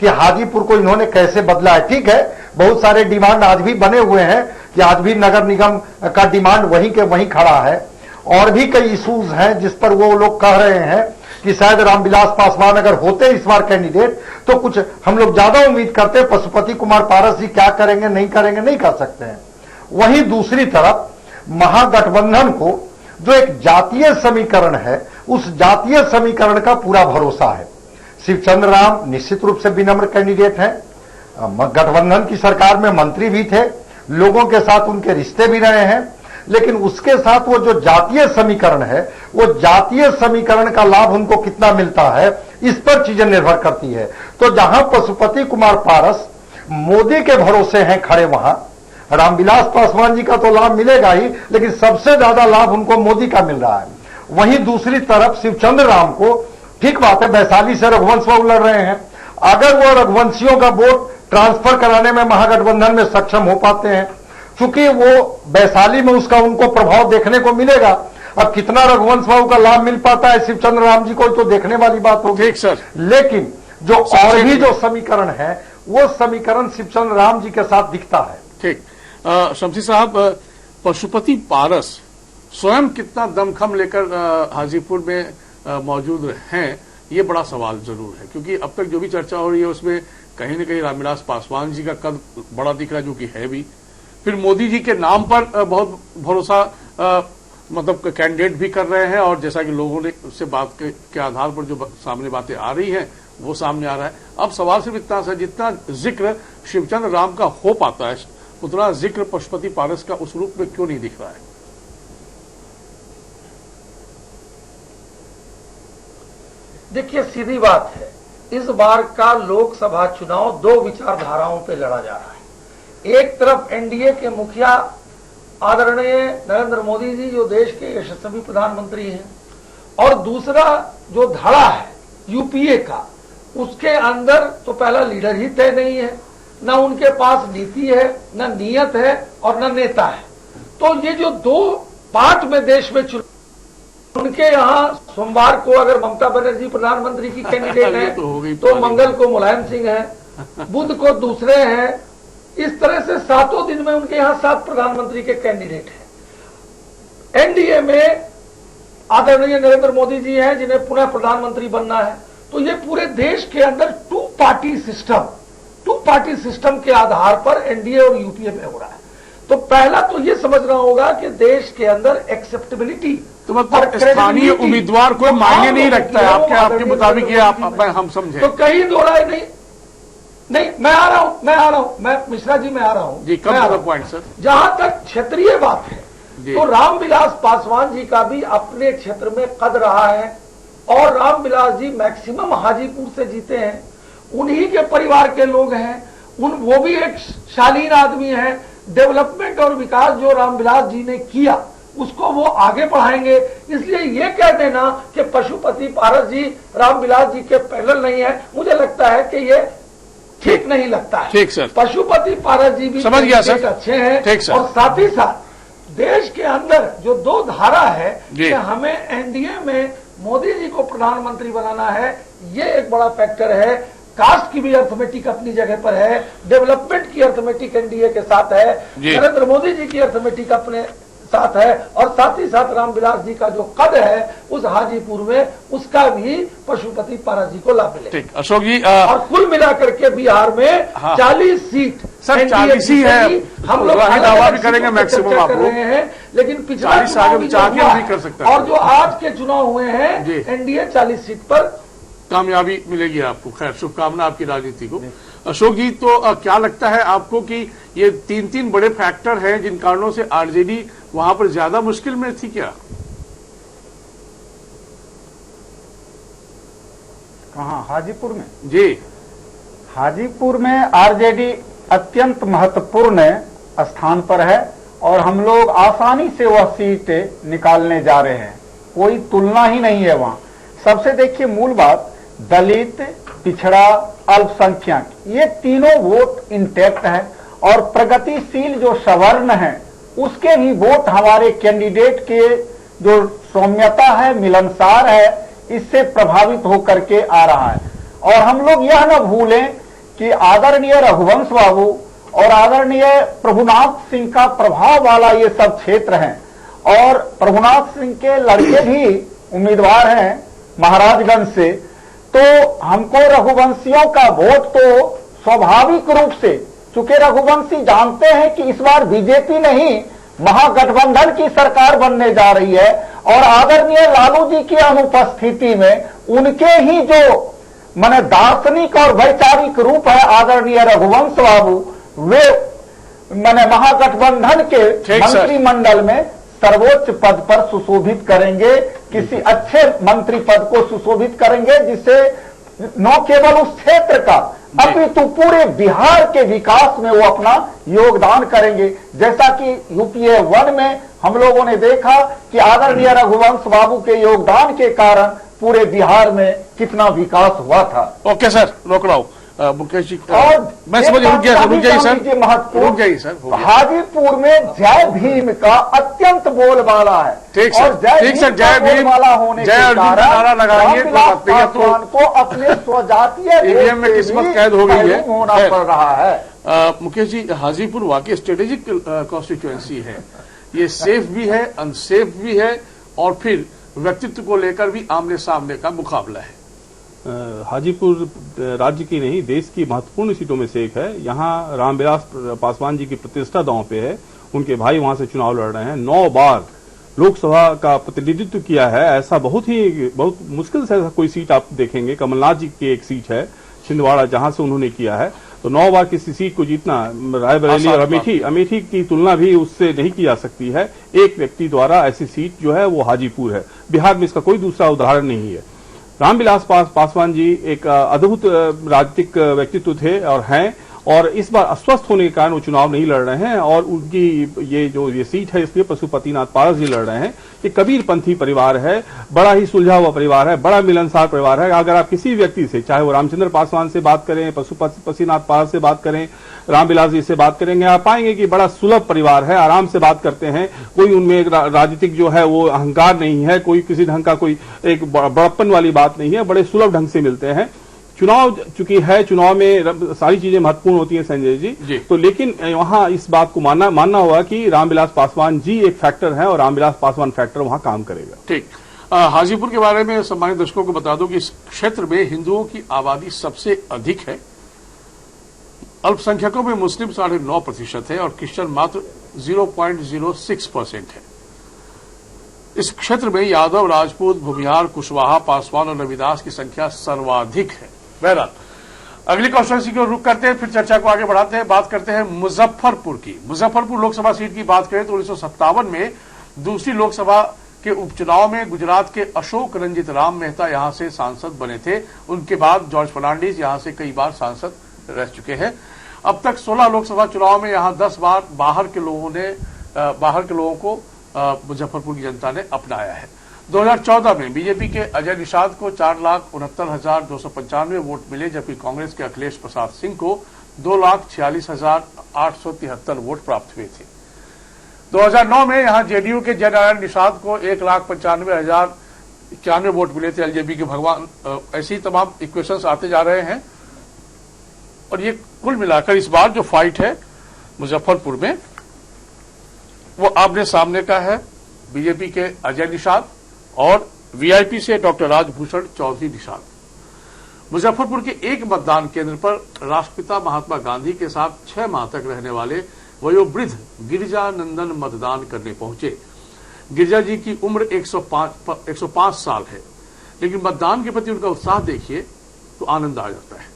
कि हाजीपुर को इन्होंने कैसे बदला है। ठीक है, बहुत सारे डिमांड आज भी बने हुए हैं कि आज भी नगर निगम का डिमांड वहीं के वहीं खड़ा है, और भी कई इश्यूज हैं जिस पर वो लोग कह रहे हैं कि शायद रामविलास पासवान अगर होते इस बार कैंडिडेट तो कुछ हम लोग ज्यादा उम्मीद करते। पशुपति कुमार पारस जी क्या करेंगे नहीं करेंगे नहीं कह सकते हैं। वहीं दूसरी तरफ महागठबंधन को जो एक जातीय समीकरण है, उस जातीय समीकरण का पूरा भरोसा है। शिवचंद्र राम निश्चित रूप से विनम्र कैंडिडेट हैं, गठबंधन की सरकार में मंत्री भी थे, लोगों के साथ उनके रिश्ते भी रहे हैं, लेकिन उसके साथ वो जो जातीय समीकरण है, वो जातीय समीकरण का लाभ उनको कितना मिलता है, इस पर चीजें निर्भर करती है। तो जहां पशुपति कुमार पारस मोदी के भरोसे हैं खड़े, वहां रामविलास पासवान जी का तो लाभ मिलेगा ही, लेकिन सबसे ज्यादा लाभ उनको मोदी का मिल रहा है। वहीं दूसरी तरफ शिवचंद्र राम को, ठीक बात है, वैशाली से रघुवंश बाबू लड़ रहे हैं, अगर वो रघुवंशियों का वोट ट्रांसफर कराने में महागठबंधन में सक्षम हो पाते हैं, चूंकि वो वैशाली में उसका उनको प्रभाव देखने को मिलेगा। अब कितना रघुवंश बाबू का लाभ मिल पाता है शिवचंद्र राम जी को, तो देखने वाली बात होगी। ठीक सर, लेकिन जो और भी जो समीकरण है, वो समीकरण शिवचंद्र राम जी के साथ दिखता है। ठीक, शमसी साहब, पशुपति पारस स्वयं कितना दमखम लेकर हाजीपुर में मौजूद हैं, ये बड़ा सवाल जरूर है, क्योंकि अब तक जो भी चर्चा हो रही है उसमें कहीं न कहीं रामविलास पासवान जी का कद बड़ा दिख रहा है, जो कि है भी। फिर मोदी जी के नाम पर बहुत भरोसा मतलब कैंडिडेट भी कर रहे हैं, और जैसा कि लोगों ने उससे बात के आधार पर जो सामने बातें आ रही हैं वो सामने आ रहा है। अब सवाल सिर्फ इतना सा, जितना जिक्र शिवचंद्र राम का हो पाता है, उतना जिक्र पशुपति पारस का उस रूप में क्यों नहीं दिख रहा है? देखिए, सीधी बात है, इस बार का लोकसभा चुनाव दो विचारधाराओं पे लड़ा जा रहा है। एक तरफ एनडीए के मुखिया आदरणीय नरेंद्र मोदी जी, जो देश के यशस्वी प्रधानमंत्री हैं, और दूसरा जो धड़ा है यूपीए का, उसके अंदर तो पहला लीडर ही तय नहीं है, न उनके पास नीति है, न नीयत है, और न नेता है। तो ये जो दो पार्ट में देश में चुनाव, उनके यहाँ सोमवार को अगर ममता बनर्जी प्रधानमंत्री की कैंडिडेट है तो मंगल को मुलायम सिंह है, बुध को दूसरे हैं। इस तरह से 7 दिन में उनके यहाँ 7 प्रधानमंत्री के कैंडिडेट हैं। एनडीए में आदरणीय नरेंद्र मोदी जी हैं, जिन्हें पुनः प्रधानमंत्री बनना है। तो ये पूरे देश के अंदर टू पार्टी सिस्टम के आधार पर एनडीए और यूपीए में हो रहा है। तो पहला तो ये समझना होगा कि देश के अंदर एक्सेप्टेबिलिटी, तो मतलब स्थानीय उम्मीदवार कोई मायने नहीं रखता है आपके मुताबिक, ये हम समझे तो कहीं दो राय नहीं। मैं आ रहा हूं, मैं मिश्रा जी मैं आ रहा हूं जी, come to the point sir. जहां तक क्षेत्रीय बात है, तो रामविलास पासवान जी का भी अपने क्षेत्र में कद रहा है, और रामविलास जी मैक्सिमम हाजीपुर से जीते हैं, उन्हीं के परिवार के लोग हैं, वो भी एक शालीन आदमी है। डेवलपमेंट और विकास जो रामविलास जी ने किया उसको वो आगे बढ़ाएंगे। इसलिए ये कह देना कि पशुपति पारस जी रामविलास जी के पैरेलल नहीं है, मुझे लगता है कि ये ठीक नहीं लगता है। ठीक सर, पशुपति पारस जी भी समझ गया सर, अच्छे हैं। ठीक सर। और साथ ही साथ देश के अंदर जो दो धारा है कि हमें एनडीए में मोदी जी को प्रधानमंत्री बनाना है, ये एक बड़ा फैक्टर है। कास्ट की भी अर्थमेटिक अपनी जगह पर है, डेवलपमेंट की अर्थमेटिक एनडीए के साथ है, नरेंद्र मोदी जी की अर्थमेटिक अपने साथ है, और साथ ही साथ रामविलास जी का जो कद है उस हाजीपुर में, उसका भी पशुपति पारा जी को लाभ मिलेगा। ठीक, अशोक जी, और कुल मिलाकर के बिहार में 40 सीट सर 40 ही है, हम लोग दावा भी करेंगे मैक्सिमम आप कर रहे हैं, लेकिन पिछला 40 आगे चाहकर नहीं कर सकता। और जो आज के चुनाव हुए हैं एनडीए 40 सीट पर कामयाबी मिलेगी आपको। खैर, शुभकामना आपकी राजनीति को। अशोक जी, तो क्या लगता है आपको कि ये तीन बड़े फैक्टर हैं जिन कारणों से आरजेडी वहां पर ज्यादा मुश्किल में थी क्या? कहाँ, हाजीपुर में? जी, हाजीपुर में आरजेडी अत्यंत महत्वपूर्ण स्थान पर है और हम लोग आसानी से वह सीट निकालने जा रहे हैं, कोई तुलना ही नहीं है वहां। सबसे देखिए मूल बात, दलित, पिछड़ा, अल्पसंख्यक, ये तीनों वोट इंटैक्ट है और प्रगतिशील जो सवर्ण है उसके भी वोट हमारे कैंडिडेट के जो सौम्यता है, मिलनसार है, इससे प्रभावित होकर के आ रहा है। और हम लोग यह न भूलें कि आदरणीय रघुवंश बाबू और आदरणीय प्रभुनाथ सिंह का प्रभाव वाला ये सब क्षेत्र हैं, और प्रभुनाथ सिंह के लड़के भी उम्मीदवार हैं महाराजगंज से, तो हमको रघुवंशियों का वोट तो स्वाभाविक रूप से, चूंकि रघुवंशी जानते हैं कि इस बार बीजेपी नहीं महागठबंधन की सरकार बनने जा रही है, और आदरणीय लालू जी की अनुपस्थिति में उनके ही जो माने दार्शनिक और वैचारिक रूप है आदरणीय रघुवंश बाबू, वे माने महागठबंधन के मंत्रिमंडल में सर्वोच्च पद पर सुशोभित करेंगे, किसी अच्छे मंत्री पद को सुशोभित करेंगे, जिससे न केवल उस क्षेत्र का अपितु पूरे बिहार के विकास में वो अपना योगदान करेंगे। जैसा कि यूपीए 1 में हम लोगों ने देखा कि आदरणीय रघुवंश बाबू के योगदान के कारण पूरे बिहार में कितना विकास हुआ था। ओके सर, रोक रहा हूं मुकेश जी, और मैं समझ रुक जाइए सर। हाजीपुर में जय भीम का अत्यंत बोलबाला है। ठीक और सर, जय भीम वाला होने के कारण नारा लगाइए, पासवान को अपने स्वजातीय ईवीएम में किस्मत कैद हो गई है, होना पड़ रहा है। मुकेश जी, हाजीपुर वाकई स्ट्रेटेजिक कॉन्स्टिट्यूएंसी है, ये सेफ भी है, अनसेफ भी है, और फिर व्यक्तित्व को लेकर भी आमने सामने का मुकाबला है। हाजीपुर राज्य की नहीं, देश की महत्वपूर्ण सीटों में से एक है। यहाँ रामविलास पासवान जी की प्रतिष्ठा दांव पे है, उनके भाई वहां से चुनाव लड़ रहे हैं। 9 बार लोकसभा का प्रतिनिधित्व किया है, ऐसा बहुत मुश्किल से ऐसा कोई सीट आप देखेंगे। कमलनाथ जी की एक सीट है छिंदवाड़ा, जहां से उन्होंने किया है, तो 9 बार किसी सीट को जीतना, रायबरेली और अमेठी की तुलना भी उससे नहीं की जा सकती है। एक व्यक्ति द्वारा ऐसी सीट जो है वो हाजीपुर है। बिहार में इसका कोई दूसरा उदाहरण नहीं है। रामविलास पासवान जी एक अद्भुत राजनीतिक व्यक्तित्व थे और हैं, और इस बार अस्वस्थ होने के कारण वो चुनाव नहीं लड़ रहे हैं, और उनकी ये सीट है इसलिए पशुपतिनाथ पारस जी लड़ रहे हैं। ये कबीरपंथी परिवार है, बड़ा ही सुलझा हुआ परिवार है, बड़ा मिलनसार परिवार है। अगर आप किसी व्यक्ति से, चाहे वो रामचंद्र पासवान से बात करें, पशुपतिनाथ पारस से बात करें, रामविलास जी से बात करेंगे, आप पाएंगे कि बड़ा सुलभ परिवार है, आराम से बात करते हैं। कोई उनमें एक राजनीतिक जो है वो अहंकार नहीं है, कोई किसी ढंग का कोई एक बड़प्पन वाली बात नहीं है, बड़े सुलभ ढंग से मिलते हैं। चुनाव चूंकि है, चुनाव में सारी चीजें महत्वपूर्ण होती हैं संजय जी, तो लेकिन वहां इस बात को मानना होगा कि रामविलास पासवान जी एक फैक्टर है और रामविलास पासवान फैक्टर वहां काम करेगा। ठीक, हाजीपुर के बारे में सम्मानित दर्शकों को बता दो कि इस क्षेत्र में हिंदुओं की आबादी सबसे अधिक है, अल्पसंख्यकों में मुस्लिम 9.5% है और क्रिश्चियन मात्र 0.06% है। इस क्षेत्र में यादव, राजपूत, भूमिहार, कुशवाहा, पासवान और रविदास की संख्या सर्वाधिक है। बहरहाल, अगली कॉन्स्टिट्यूंसी की ओर रुख करते हैं, फिर चर्चा को आगे बढ़ाते हैं। बात करते हैं मुजफ्फरपुर की। मुजफ्फरपुर लोकसभा सीट की बात करें तो 1957 में दूसरी लोकसभा के उपचुनाव में गुजरात के अशोक रंजित राम मेहता यहां से सांसद बने थे। उनके बाद जॉर्ज फर्नांडिस यहां से कई बार सांसद रह चुके हैं। अब तक 16 लोकसभा चुनाव में यहां 10 बार बाहर के लोगों को मुजफ्फरपुर की जनता ने अपनाया है। 2014 में बीजेपी के अजय निषाद को 4,69,295 वोट मिले, जबकि कांग्रेस के अखिलेश प्रसाद सिंह को 2,46,873 वोट प्राप्त हुए थे। 2009 में यहां जेडीयू के जयनारायण निषाद को 1,95,000 91 वोट मिले थे एलजेपी के भगवान। ऐसे ही तमाम इक्वेशंस आते जा रहे हैं और ये कुल मिलाकर इस बार जो फाइट है मुजफ्फरपुर में वो आमने सामने का है बीजेपी के अजय निषाद और वीआईपी से डॉक्टर राजभूषण चौधरी निषाद। मुजफ्फरपुर के एक मतदान केंद्र पर राष्ट्रपिता महात्मा गांधी के साथ 6 माह तक रहने वाले वयोवृद्ध गिरिजा नंदन मतदान करने पहुंचे। गिरिजा जी की उम्र 105 साल है, लेकिन मतदान के प्रति उनका उत्साह देखिए तो आनंद आ जाता है।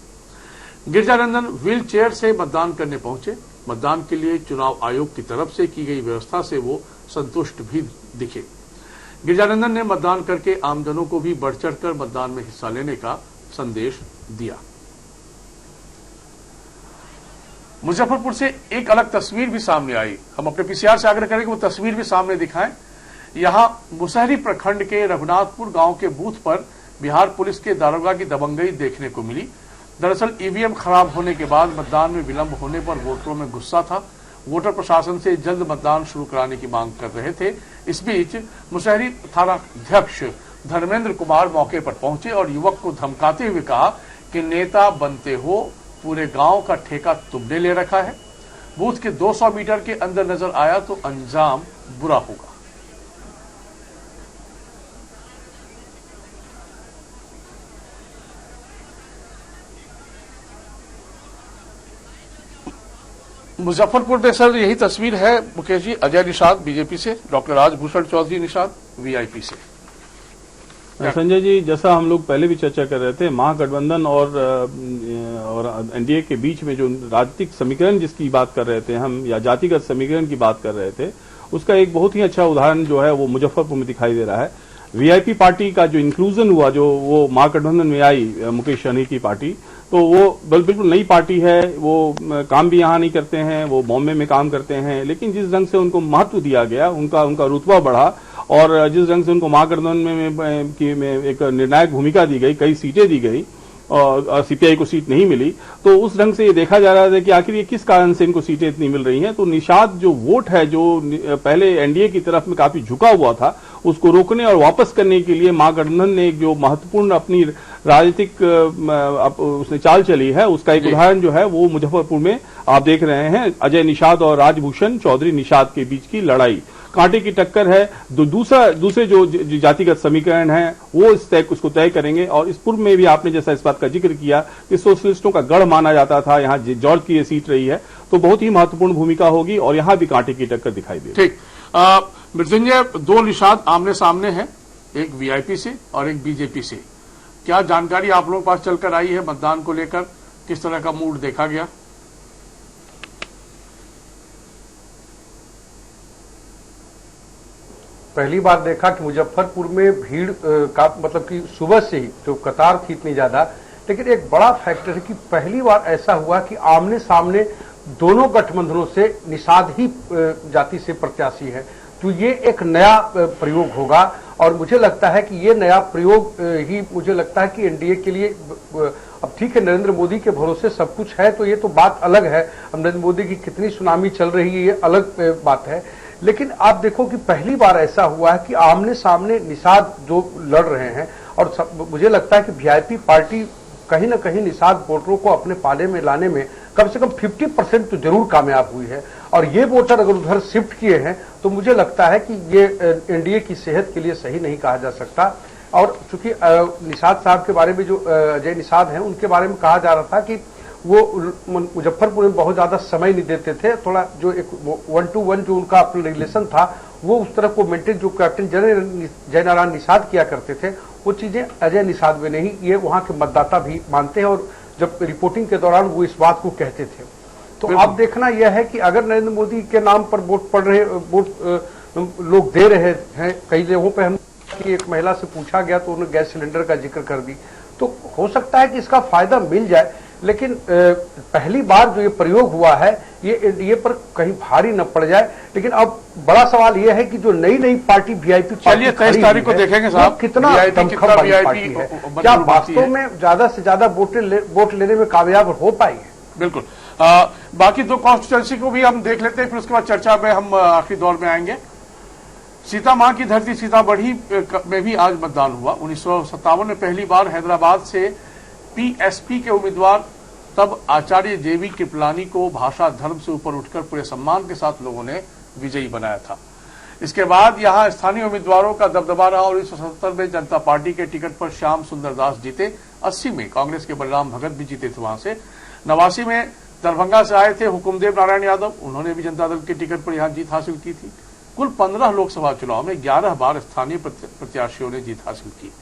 गिरिजानंदन व्हील चेयर से मतदान करने पहुंचे। मतदान के लिए चुनाव आयोग की तरफ से की गई व्यवस्था से वो संतुष्ट भी दिखे। गिरिजानंदन ने मतदान करके आमजनों को भी बढ़ चढ़कर मतदान में हिस्सा लेने का संदेश दिया। मुजफ्फरपुर से एक अलग तस्वीर भी सामने आई। हम अपने पीसीआर से आग्रह करेंगे वो तस्वीर भी सामने दिखाएं। यहां मुसहरी प्रखंड के रघुनाथपुर गांव के बूथ पर बिहार पुलिस के दारोगा की दबंगई देखने को मिली। दरअसल ईवीएम खराब होने के बाद मतदान में विलंब होने पर वोटरों में गुस्सा था। वोटर प्रशासन से जल्द मतदान शुरू कराने की मांग कर रहे थे। इस बीच मुसहरी थानाध्यक्ष धर्मेंद्र कुमार मौके पर पहुंचे और युवक को धमकाते हुए कहा कि नेता बनते हो, पूरे गांव का ठेका तुमने ले रखा है। बूथ के 200 मीटर के अंदर नजर आया तो अंजाम बुरा होगा। मुजफ्फरपुर में सर यही तस्वीर है मुकेश जी। अजय निषाद बीजेपी से, डॉक्टर राजभूषण चौधरी निषाद वीआईपी से। संजय जी, जैसा हम लोग पहले भी चर्चा कर रहे थे, महागठबंधन और एनडीए के बीच में जो राजनीतिक समीकरण जिसकी बात कर रहे थे हम, या जातिगत समीकरण की बात कर रहे थे, उसका एक बहुत ही अच्छा उदाहरण जो है वो मुजफ्फरपुर में दिखाई दे रहा है। वीआईपी पार्टी का जो इंक्लूजन हुआ, जो वो महागठबंधन में आई मुकेश सहनी की पार्टी, तो वो बिल्कुल नई पार्टी है। वो काम भी यहां नहीं करते हैं, वो बॉम्बे में काम करते हैं, लेकिन जिस ढंग से उनको महत्व दिया गया, उनका रुतबा बढ़ा और जिस ढंग से उनको महागठबंधन में एक निर्णायक भूमिका दी गई, कई सीटें दी गई और सीपीआई को सीट नहीं मिली, तो उस ढंग से ये देखा जा रहा था कि आखिर ये किस कारण से इनको सीटें इतनी मिल रही हैं। तो निषाद जो वोट है, जो पहले एनडीए की तरफ में काफी झुका हुआ था, उसको रोकने और वापस करने के लिए महागठबंधन ने एक जो महत्वपूर्ण अपनी राजनीतिक उसने चाल चली है, उसका एक उदाहरण जो है वो मुजफ्फरपुर में आप देख रहे हैं। अजय निषाद और राजभूषण चौधरी निषाद के बीच की लड़ाई, कांटे की टक्कर है। दूसरे जो जातिगत समीकरण है वो उसको तय करेंगे। और इस पूर्व में भी आपने जैसा इस बात का जिक्र किया कि सोशलिस्टों का गढ़ माना जाता था, यहाँ जॉर्ज की ये सीट रही है, तो बहुत ही महत्वपूर्ण भूमिका होगी और यहाँ भी कांटे की टक्कर दिखाई दे। ठीक, मृत्युंजय, 2 निषाद आमने सामने हैं, एक वीआईपी से और एक बीजेपी से। क्या जानकारी आप लोगों के पास चलकर आई है मतदान को लेकर? किस तरह का मूड देखा गया? पहली बार देखा कि मुजफ्फरपुर में भीड़ का मतलब कि सुबह से ही जो कतार थी इतनी ज्यादा, लेकिन एक बड़ा फैक्टर है कि पहली बार ऐसा हुआ कि आमने सामने दोनों गठबंधनों से निषाद ही जाति से प्रत्याशी है। तो ये एक नया प्रयोग होगा और मुझे लगता है कि ये नया प्रयोग ही मुझे लगता है कि एनडीए के लिए, अब ठीक है नरेंद्र मोदी के भरोसे सब कुछ है तो ये तो बात अलग है, अब नरेंद्र मोदी की कितनी सुनामी चल रही है ये अलग बात है, लेकिन आप देखो कि पहली बार ऐसा हुआ है कि आमने सामने निषाद जो लड़ रहे हैं और मुझे लगता है कि वीआईपी पार्टी कहीं ना कहीं निषाद वोटरों को अपने पाले में लाने में कम से कम 50% तो जरूर कामयाब हुई है। और ये वोटर अगर उधर शिफ्ट किए हैं तो मुझे लगता है कि ये एनडीए की सेहत के लिए सही नहीं कहा जा सकता। और चूंकि निषाद साहब के बारे में जो अजय निषाद हैं उनके बारे में कहा जा रहा था कि वो मुजफ्फरपुर में बहुत ज्यादा समय नहीं देते थे, थोड़ा जो एक 1-to-1 जो उनका अपना रिलेशन था वो उस तरह को मेंटेन जो कैप्टन जयनारायण निषाद किया करते थे वो चीजें अजय निषाद में नहीं, ये वहां के मतदाता भी मानते हैं और जब रिपोर्टिंग के दौरान वो इस बात को कहते थे। तो अब देखना यह है कि अगर नरेंद्र मोदी के नाम पर वोट लोग दे रहे हैं, कई जगहों पर हम कि एक महिला से पूछा गया तो उन्होंने गैस सिलेंडर का जिक्र कर दी, तो हो सकता है कि इसका फायदा मिल जाए। लेकिन पहली बार जो ये प्रयोग हुआ है ये एनडीए पर कहीं भारी न पड़ जाए। लेकिन अब बड़ा सवाल ये है कि जो नई नई पार्टी वीआईपी पार्टी 23 तारीख को देखेंगे साहब कितना दमखम वाली पार्टी है, क्या वास्तव में ज्यादा से ज्यादा वोट लेने में कामयाब हो पाएगी? बिल्कुल। बाकी 2 कॉन्स्टिट्यूएंसी को भी हम देख लेते हैं, फिर उसके बाद चर्चा में हम आखिरी दौर में आएंगे। सीता मां की धरती सीतामढ़ी में भी आज मतदान हुआ। 1957 में पहली बार हैदराबाद से पीएसपी के उम्मीदवार तब आचार्य जेवी कृपलानी को भाषा धर्म से ऊपर उठकर पूरे सम्मान के साथ लोगों ने विजयी बनाया था। इसके बाद यहां स्थानीय उम्मीदवारों का दबदबा रहा और 1977 में जनता पार्टी के टिकट पर श्याम सुंदर दास जीते। 80 में कांग्रेस के बलराम भगत भी जीते थे वहां से। 89 में दरभंगा से आए थे हुकुमदेव नारायण यादव, उन्होंने भी जनता दल के टिकट पर यहां जीत हासिल की थी। कुल 15 लोकसभा चुनाव में 11 बार स्थानीय प्रत्याशियों ने जीत हासिल की।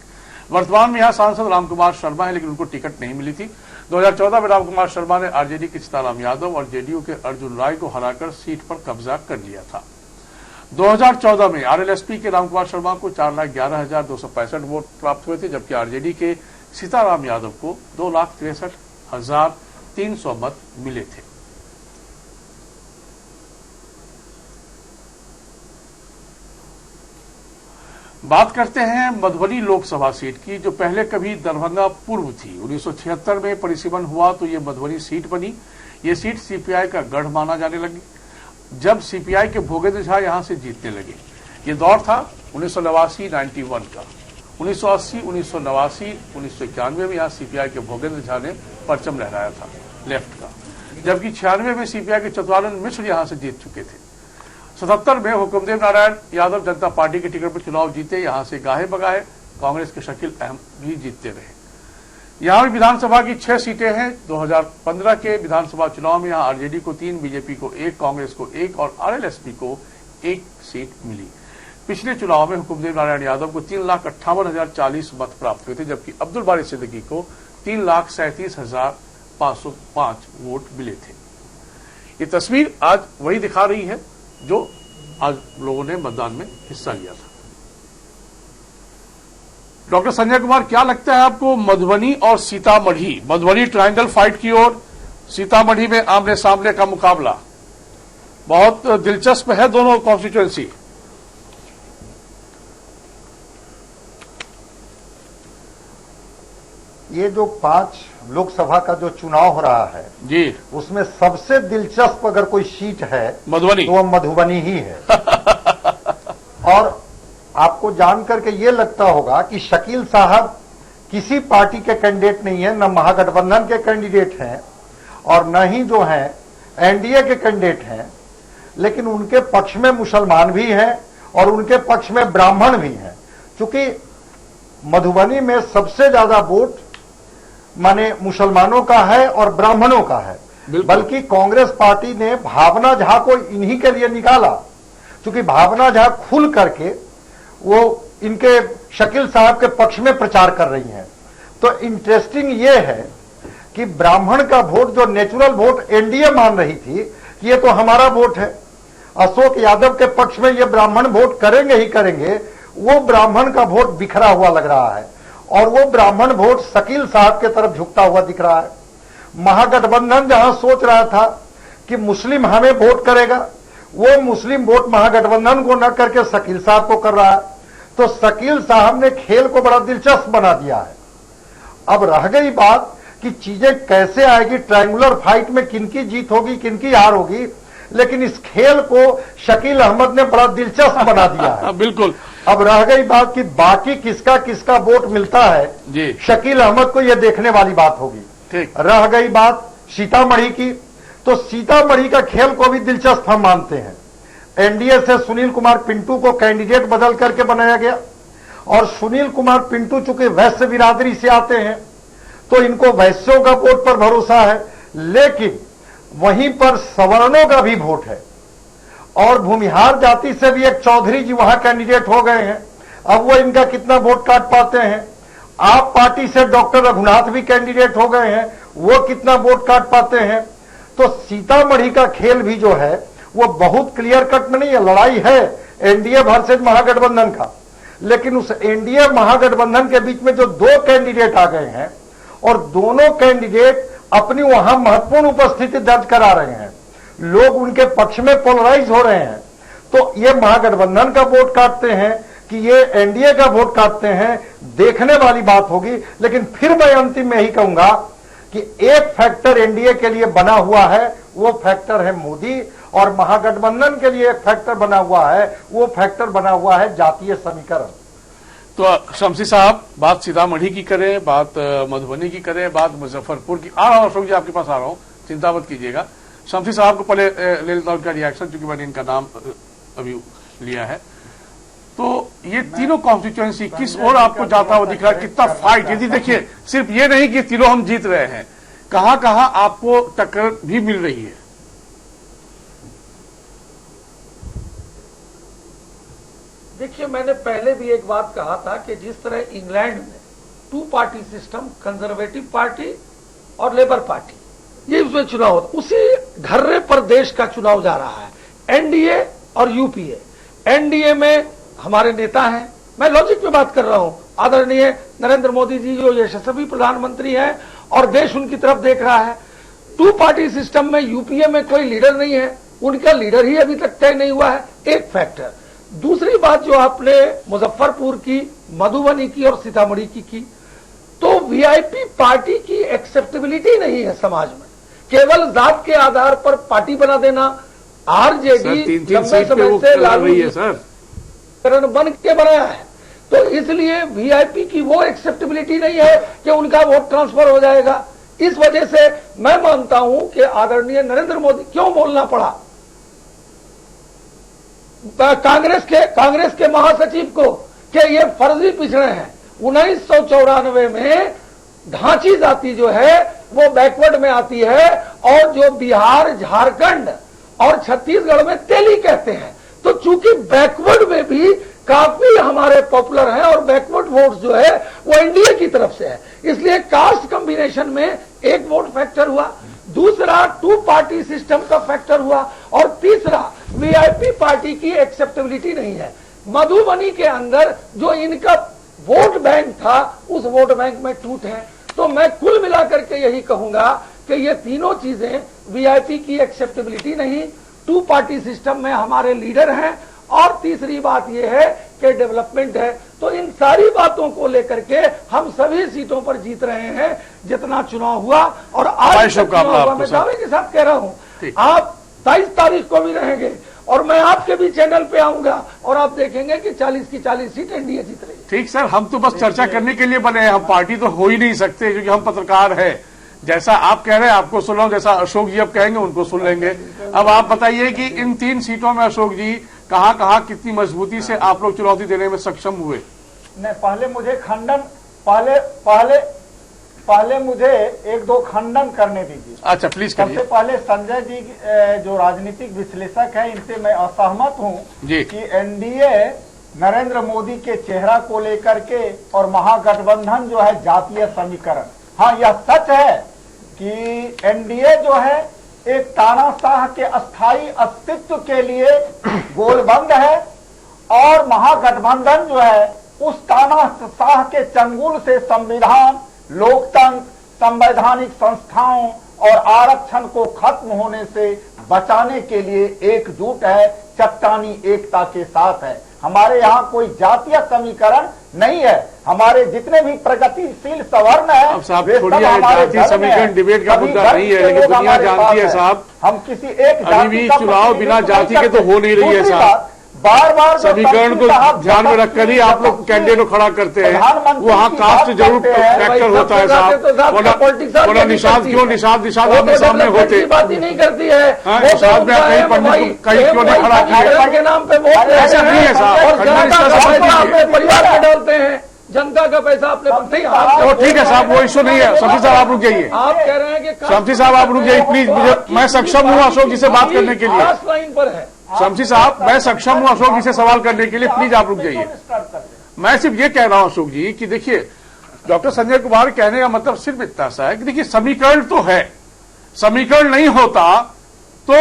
वर्तमान में यहां सांसद रामकुमार शर्मा है, लेकिन उनको टिकट नहीं मिली थी। 2014 में रामकुमार शर्मा ने आरजेडी के सीताराम यादव और जेडीयू के अर्जुन राय को हराकर सीट पर कब्जा कर लिया था। 2014 में आरएलएसपी के रामकुमार शर्मा को 4,11,265 वोट प्राप्त हुए थे, जबकि आरजेडी के सीताराम यादव को 2,63,300 मत मिले थे। बात करते हैं मधुबनी लोकसभा सीट की, जो पहले कभी दरभंगा पूर्व थी। 1976 में परिसीमन हुआ तो ये मधुबनी सीट बनी। ये सीट सीपीआई का गढ़ माना जाने लगी जब सीपीआई के भोगेंद्र झा यहां से जीतने लगे। ये दौर था 1989-91 का। 1980, 1989, 1991 में यहां सीपीआई के भोगेंद्र झा ने परचम लहराया था लेफ्ट का, जबकि 96 में सीपीआई के चतुरानंद मिश्र यहां से जीत चुके थे। 77 में हुकुमदेव नारायण यादव जनता पार्टी के टिकट पर चुनाव जीते। यहां से गाहे बगाहे कांग्रेस के शकील अहमद भी जीतते रहे। यहां भी विधानसभा की 6 सीटें हैं। 2015 के विधानसभा चुनाव में यहां आरजेडी को 3, बीजेपी को 1, कांग्रेस को 1 और आरएलएसपी को 1 सीट मिली। पिछले चुनाव में हुकुमदेव नारायण यादव को 3,58,040 मत प्राप्त हुए थे, जबकि अब्दुल बारी सिद्दीकी को 3,37,505 वोट मिले थे। ये तस्वीर आज वही दिखा रही है जो आज लोगों ने मतदान में हिस्सा लिया था। डॉक्टर संजय कुमार, क्या लगता है आपको मधुबनी और सीतामढ़ी, मधुबनी ट्रायंगल फाइट की ओर, सीतामढ़ी में आमने सामने का मुकाबला बहुत दिलचस्प है दोनों कॉन्स्टिट्यूएंसी। ये जो 5 लोकसभा का जो चुनाव हो रहा है जी, उसमें सबसे दिलचस्प अगर कोई सीट है मधुबनी, तो वह मधुबनी ही है। और आपको जानकर के ये लगता होगा कि शकील साहब किसी पार्टी के कैंडिडेट नहीं है, न महागठबंधन के कैंडिडेट हैं और न ही जो हैं एनडीए के कैंडिडेट हैं, लेकिन उनके पक्ष में मुसलमान भी हैं और उनके पक्ष में ब्राह्मण भी हैं। चूंकि मधुबनी में सबसे ज्यादा वोट माने मुसलमानों का है और ब्राह्मणों का है, बल्कि कांग्रेस पार्टी ने भावना झा को इन्हीं के लिए निकाला, क्योंकि भावना झा खुल करके वो इनके शकील साहब के पक्ष में प्रचार कर रही हैं। तो इंटरेस्टिंग ये है कि ब्राह्मण का वोट, जो नेचुरल वोट एनडीए मान रही थी कि ये तो हमारा वोट है, अशोक यादव के पक्ष में ये ब्राह्मण वोट करेंगे ही करेंगे, वो ब्राह्मण का वोट बिखरा हुआ लग रहा है और वो ब्राह्मण वोट शकील साहब के तरफ झुकता हुआ दिख रहा है। महागठबंधन जहां सोच रहा था कि मुस्लिम हमें वोट करेगा, वो मुस्लिम वोट महागठबंधन को न करके शकील साहब को कर रहा है। तो शकील साहब ने खेल को बड़ा दिलचस्प बना दिया है। अब रह गई बात कि चीजें कैसे आएगी, ट्रायंगुलर फाइट में किनकी जीत होगी किनकी हार होगी, लेकिन इस खेल को शकील अहमद ने बड़ा दिलचस्प बना दिया है। बिल्कुल। अब रह गई बात कि बाकी किसका किसका वोट मिलता है जी, शकील अहमद को यह देखने वाली बात होगी। ठीक। रह गई बात सीतामढ़ी की, तो सीतामढ़ी का खेल को भी दिलचस्प हम मानते हैं। एनडीए से सुनील कुमार पिंटू को कैंडिडेट बदल करके बनाया गया और सुनील कुमार पिंटू चूंकि वैश्य बिरादरी से आते हैं तो इनको वैश्यों का वोट पर भरोसा है, लेकिन वहीं पर सवर्णों का भी वोट है और भूमिहार जाति से भी एक चौधरी जी वहां कैंडिडेट हो गए हैं। अब वो इनका कितना वोट काट पाते हैं। आप पार्टी से डॉक्टर रघुनाथ भी कैंडिडेट हो गए हैं, वो कितना वोट काट पाते हैं। तो सीतामढ़ी का खेल भी जो है वो बहुत क्लियर कट में नहीं है। लड़ाई है एनडीए वर्सेज महागठबंधन का, लेकिन उस एनडीए महागठबंधन के बीच में जो 2 कैंडिडेट आ गए हैं और दोनों कैंडिडेट अपनी वहां महत्वपूर्ण उपस्थिति दर्ज करा रहे हैं, लोग उनके पक्ष में पोलराइज हो रहे हैं। तो ये महागठबंधन का वोट काटते हैं कि ये एनडीए का वोट काटते हैं, देखने वाली बात होगी। लेकिन फिर मैं अंतिम में ही कहूंगा कि एक फैक्टर एनडीए के लिए बना हुआ है, वो फैक्टर है मोदी और महागठबंधन के लिए एक फैक्टर बना हुआ है, वो फैक्टर बना हुआ है जातीय समीकरण। तो शमसी साहब, बात सीतामढ़ी की करें, बात मधुबनी की करें, बात मुजफ्फरपुर की, आ रहा हूं अशोक जी, आपके पास आ रहा हूं, चिंता मत कीजिएगा। शमसी साहब को पहले ले लेता हूं उनका रिएक्शन, क्योंकि मैंने इनका नाम अभी लिया है। तो ये तीनों कॉन्स्टिट्यूएंसी किस ओर आपको जाता हुआ दिख रहा है, कितना फाइट? यदि देखिए, सिर्फ ये नहीं कि तीनों हम जीत रहे हैं, कहां कहां आपको टक्कर भी मिल रही है? देखिए, मैंने पहले भी एक बात कहा था कि जिस तरह इंग्लैंड में 2 पार्टी सिस्टम, कंजर्वेटिव पार्टी और लेबर पार्टी, ये उसमें चुनाव होता, उसी ढर्रे पर देश का चुनाव जा रहा है। एनडीए और यूपीए। एनडीए में हमारे नेता हैं, मैं लॉजिक में बात कर रहा हूं, आदरणीय नरेंद्र मोदी जी जो यशस्वी प्रधानमंत्री हैं और देश उनकी तरफ देख रहा है। 2 पार्टी सिस्टम में यूपीए में कोई लीडर नहीं है, उनका लीडर ही अभी तक तय नहीं हुआ है, एक फैक्टर। दूसरी बात जो आपने मुजफ्फरपुर की, मधुबनी की और सीतामढ़ी की, तो वीआईपी पार्टी की एक्सेप्टेबिलिटी नहीं है समाज में। केवल जात के आधार पर पार्टी बना देना, आरजेडी लंबे समय से लालू करण बन के बनाया है, तो इसलिए वीआईपी की वो एक्सेप्टेबिलिटी नहीं है कि उनका वोट ट्रांसफर हो जाएगा। इस वजह से मैं मानता हूं कि आदरणीय नरेंद्र मोदी, क्यों बोलना पड़ा कांग्रेस के महासचिव को कि ये फर्जी पिछड़े हैं। 1994 में ढांची जाति जो है वो बैकवर्ड में आती है, और जो बिहार, झारखंड और छत्तीसगढ़ में तेली कहते हैं। तो चूंकि बैकवर्ड में भी काफी हमारे पॉपुलर हैं और बैकवर्ड वोट जो है वो एनडीए की तरफ से है, इसलिए कास्ट कॉम्बिनेशन में एक वोट फैक्टर हुआ, दूसरा 2 पार्टी सिस्टम का फैक्टर हुआ, और तीसरा वीआईपी पार्टी की एक्सेप्टेबिलिटी नहीं है। मधुबनी के अंदर जो इनका वोट बैंक था, उस वोट बैंक में टूट है। तो मैं कुल मिलाकर के यही कहूंगा कि ये तीनों चीजें, वीआईपी की एक्सेप्टेबिलिटी नहीं, 2 पार्टी सिस्टम में हमारे लीडर हैं, और तीसरी बात यह है कि डेवलपमेंट है। तो इन सारी बातों को लेकर के हम सभी सीटों पर जीत रहे हैं जितना चुनाव हुआ। और आज चुनाव हुआ, मैं दावे के साथ कह रहा हूं, आप 23 तारीख को भी रहेंगे और मैं आपके भी चैनल पे आऊंगा और आप देखेंगे कि 40 की 40 सीट एनडीए जीत रही है। ठीक सर, हम तो बस चर्चा करने के लिए बने हैं, हम पार्टी तो हो ही नहीं सकते, क्योंकि हम पत्रकार हैं। जैसा आप कह रहे हैं आपको सुन रहा हूं, जैसा अशोक जी अब कहेंगे उनको सुन लेंगे। अब आप बताइए कि इन 3 सीटों में अशोक जी कहां कहां कितनी मजबूती से आप लोग चुनौती देने में सक्षम हुए? नहीं, पहले मुझे खंडन, पहले मुझे 1-2 खंडन करने दीजिए। अच्छा, प्लीज करिए। सबसे पहले संजय जी जो राजनीतिक विश्लेषक है, इनसे मैं असहमत हूं कि एनडीए नरेंद्र मोदी के चेहरा को लेकर के और महागठबंधन जो है जातीय समीकरण। हाँ, यह सच है कि एनडीए जो है एक तानाशाह के अस्थायी अस्तित्व के लिए गोलबंद है, और महागठबंधन जो है उस तानाशाह के चंगुल से संविधान, लोकतंत्र, संवैधानिक संस्थाओं और आरक्षण को खत्म होने से बचाने के लिए एकजुट है, चट्टानी एकता के साथ है। हमारे यहाँ कोई जातीय समीकरण नहीं है। हमारे जितने भी प्रगतिशील सवर्ण है, अब साहब छोड़िए, जातीय समीकरण डिबेट का मुद्दा नहीं है, लेकिन दुनिया जानती है साहब, हम किसी एक अभी भी चुनाव बिना जाति के तो हो नहीं रही है साहब। बार समीकरण को ध्यान में रखकर ही आप लोग कैंडिडेट को खड़ा करते हैं, वहाँ कास्ट जरूर फैक्टर होता है साहब। वरना निषाद क्यों, निषाद आपने सामने होते, बात ही नहीं करती है। निषाद में कहीं पंडित को कहीं क्यों नहीं खड़ा किया के नाम पे वोट ऐसा नहीं है साहब, परिवार में डालते हैं, जनता का पैसा अपने तो ठीक है साहब, वो इश्यू नहीं है। शमसी साहब आप रुक जाइए, आप कह रहे हैं कि शमसी साहब आप रुक जाइए प्लीज, मैं सक्षम हूँ अशोक जी से बात करने के लिए। लाइन पर है शमसी साहब, मैं सक्षम हूं अशोक जी से सवाल करने के लिए, प्लीज आप रुक जाइए। मैं सिर्फ ये कह रहा हूं अशोक जी कि देखिए, डॉक्टर संजय कुमार कहने का मतलब सिर्फ इतना सा है कि देखिए समीकरण तो है, समीकरण नहीं होता तो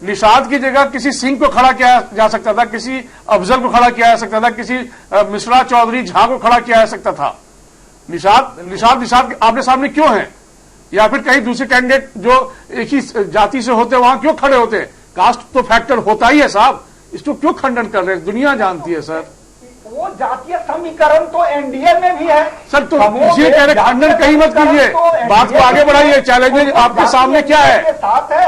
निषाद की जगह किसी सिंह को खड़ा किया जा सकता था, किसी अफजल को खड़ा किया जा सकता था, किसी मिश्रा, चौधरी, झा को खड़ा किया जा सकता था। निषाद आपने सामने क्यों है, या फिर कहीं दूसरे कैंडिडेट जो एक ही जाति से होते वहां क्यों खड़े होते? कास्ट तो फैक्टर होता ही है साहब, इसको क्यों खंडन कर रहे हैं? दुनिया जानती है सर। वो जातीय समीकरण तो एनडीए में भी है सर। तो ये कह रहे खंडन कहीं मत कीजिए, बात को आगे बढ़ाइए। चैलेंजेस आपके सामने क्या है?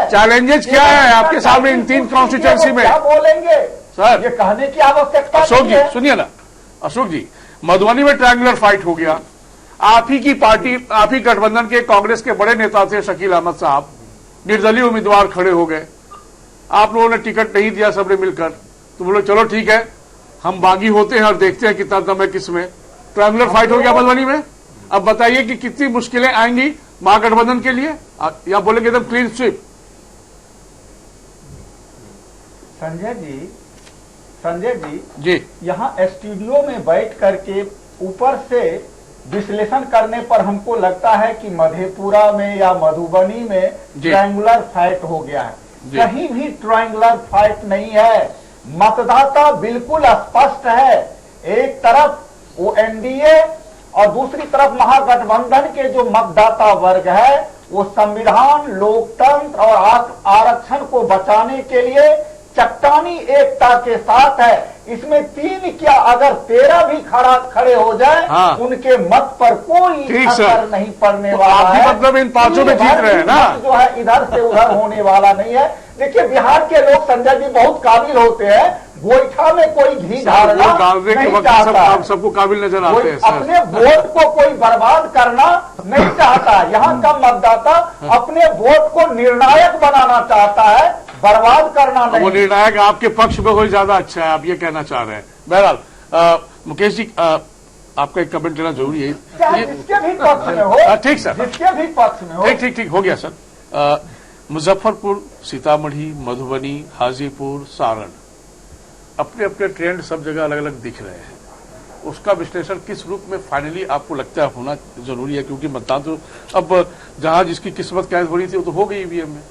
चैलेंजेस क्या है आपके सामने इन 3 कॉन्स्टिट्यूएंसी में? क्या बोलेंगे सर? ये कहने की आवश्यकता अशोक जी सुनिए ना, अशोक जी, मधुबनी में ट्रायंगुलर फाइट हो गया। आप ही की पार्टी, आप ही गठबंधन के कांग्रेस के बड़े नेता थे शकील अहमद साहब, निर्दलीय उम्मीदवार खड़े हो गए। आप लोगों ने टिकट नहीं दिया सबने मिलकर, तो बोलो चलो ठीक है हम बागी होते हैं और देखते हैं कितना दम है किसमें। ट्रायंगुलर फाइट हो गया मधुबनी में। अब बताइए कि कितनी मुश्किलें आएंगी महागठबंधन के लिए, या बोलेंगे एकदम क्लीन स्वीप? संजय जी जी यहाँ स्टूडियो में बैठ करके ऊपर से विश्लेषण करने पर हमको लगता है कि मधेपुरा में या मधुबनी में ट्रायंगुलर फाइट हो गया है। कहीं भी ट्रायंगुलर फाइट नहीं है। मतदाता बिल्कुल स्पष्ट है। एक तरफ वो एनडीए और दूसरी तरफ महागठबंधन के जो मतदाता वर्ग है वो संविधान, लोकतंत्र और आरक्षण को बचाने के लिए चट्टानी एकता के साथ है। इसमें 3 क्या अगर 13 भी खड़े हो जाए, उनके मत पर कोई असर नहीं पड़ने वाला है। मतलब इन 5 में जीत रहे हैं ना, जो है इधर से उधर होने वाला नहीं है। देखिए बिहार के लोग संजय जी बहुत काबिल होते हैं। गोईठा में कोई घी ढालना नहीं चाहता, सबको काबिल नजर आते हैं। अपने वोट को कोई बर्बाद करना नहीं चाहता। यहाँ का मतदाता अपने वोट को निर्णायक बनाना चाहता है, बर्बाद करना नहीं। वो निर्णायक आपके पक्ष में हो ज्यादा अच्छा है, आप ये कहना चाह रहे हैं। बहरहाल मुकेश जी आपका एक कमेंट लेना जरूरी है। जिसके भी पक्ष में हो, ठीक सर, जिसके भी पक्ष में हो, ठीक हो गया सर। मुजफ्फरपुर, सीतामढ़ी, मधुबनी, हाजीपुर, सारण, अपने अपने ट्रेंड सब जगह अलग अलग दिख रहे हैं। उसका विश्लेषण किस रूप में फाइनली आपको लगता है होना जरूरी है? क्योंकि मतदान तो अब जहां जिसकी किस्मत कैद हो रही थी वो तो हो गई ईवीएम में।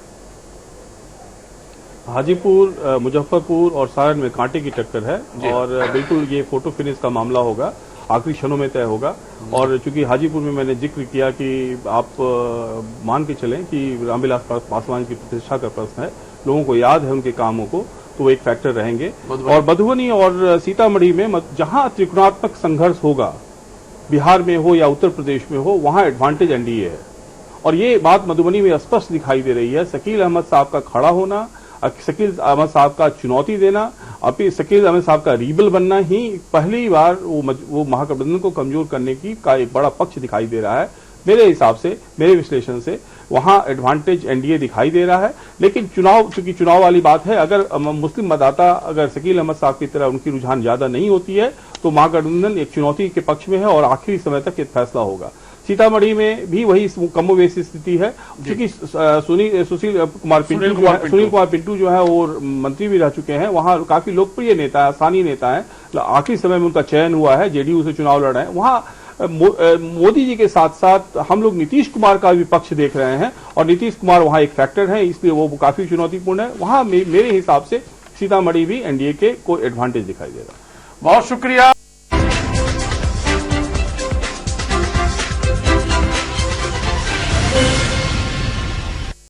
हाजीपुर, मुजफ्फरपुर और सारण में कांटे की टक्कर है और बिल्कुल ये फोटो फिनिश का मामला होगा, आखिरी क्षणों में तय होगा। और चूंकि हाजीपुर में मैंने जिक्र किया कि आप मान के चलें कि रामविलास पासवान की प्रतिष्ठा का प्रश्न है, लोगों को याद है उनके कामों को, तो वो एक फैक्टर रहेंगे। और मधुबनी और सीतामढ़ी में जहां त्रिकोणात्मक संघर्ष होगा, बिहार में हो या उत्तर प्रदेश में हो, वहां एडवांटेज एनडीए है। और ये बात मधुबनी में स्पष्ट दिखाई दे रही है। शकील अहमद साहब का खड़ा होना, शकील अहमद साहब का चुनौती देना, अभी शकील अहमद साहब का रीबल बनना ही पहली बार वो महागठबंधन को कमजोर करने का एक बड़ा पक्ष दिखाई दे रहा है। मेरे हिसाब से, मेरे विश्लेषण से वहां एडवांटेज एनडीए दिखाई दे रहा है। लेकिन चूंकि चुनाव वाली बात है, अगर मुस्लिम मतदाता अगर शकील अहमद साहब की तरह उनकी रुझान ज्यादा नहीं होती है तो महागठबंधन एक चुनौती के पक्ष में है और आखिरी समय तक ये फैसला होगा। सीतामढ़ी में भी वही कमोबेश स्थिति है, क्योंकि सुनील कुमार पिंटू जो है वो मंत्री भी रह चुके हैं, वहां काफी लोकप्रिय नेता है, स्थानीय नेता है, आखिरी समय में उनका चयन हुआ है, जेडीयू से चुनाव लड़ रहे हैं। वहां मोदी जी के साथ साथ हम लोग नीतीश कुमार का भी पक्ष देख रहे हैं और नीतीश कुमार वहां एक फैक्टर है, इसलिए वो काफी चुनौतीपूर्ण है। वहां मेरे हिसाब से सीतामढ़ी भी एनडीए के कोई एडवांटेज दिखाई दे रहा है। बहुत शुक्रिया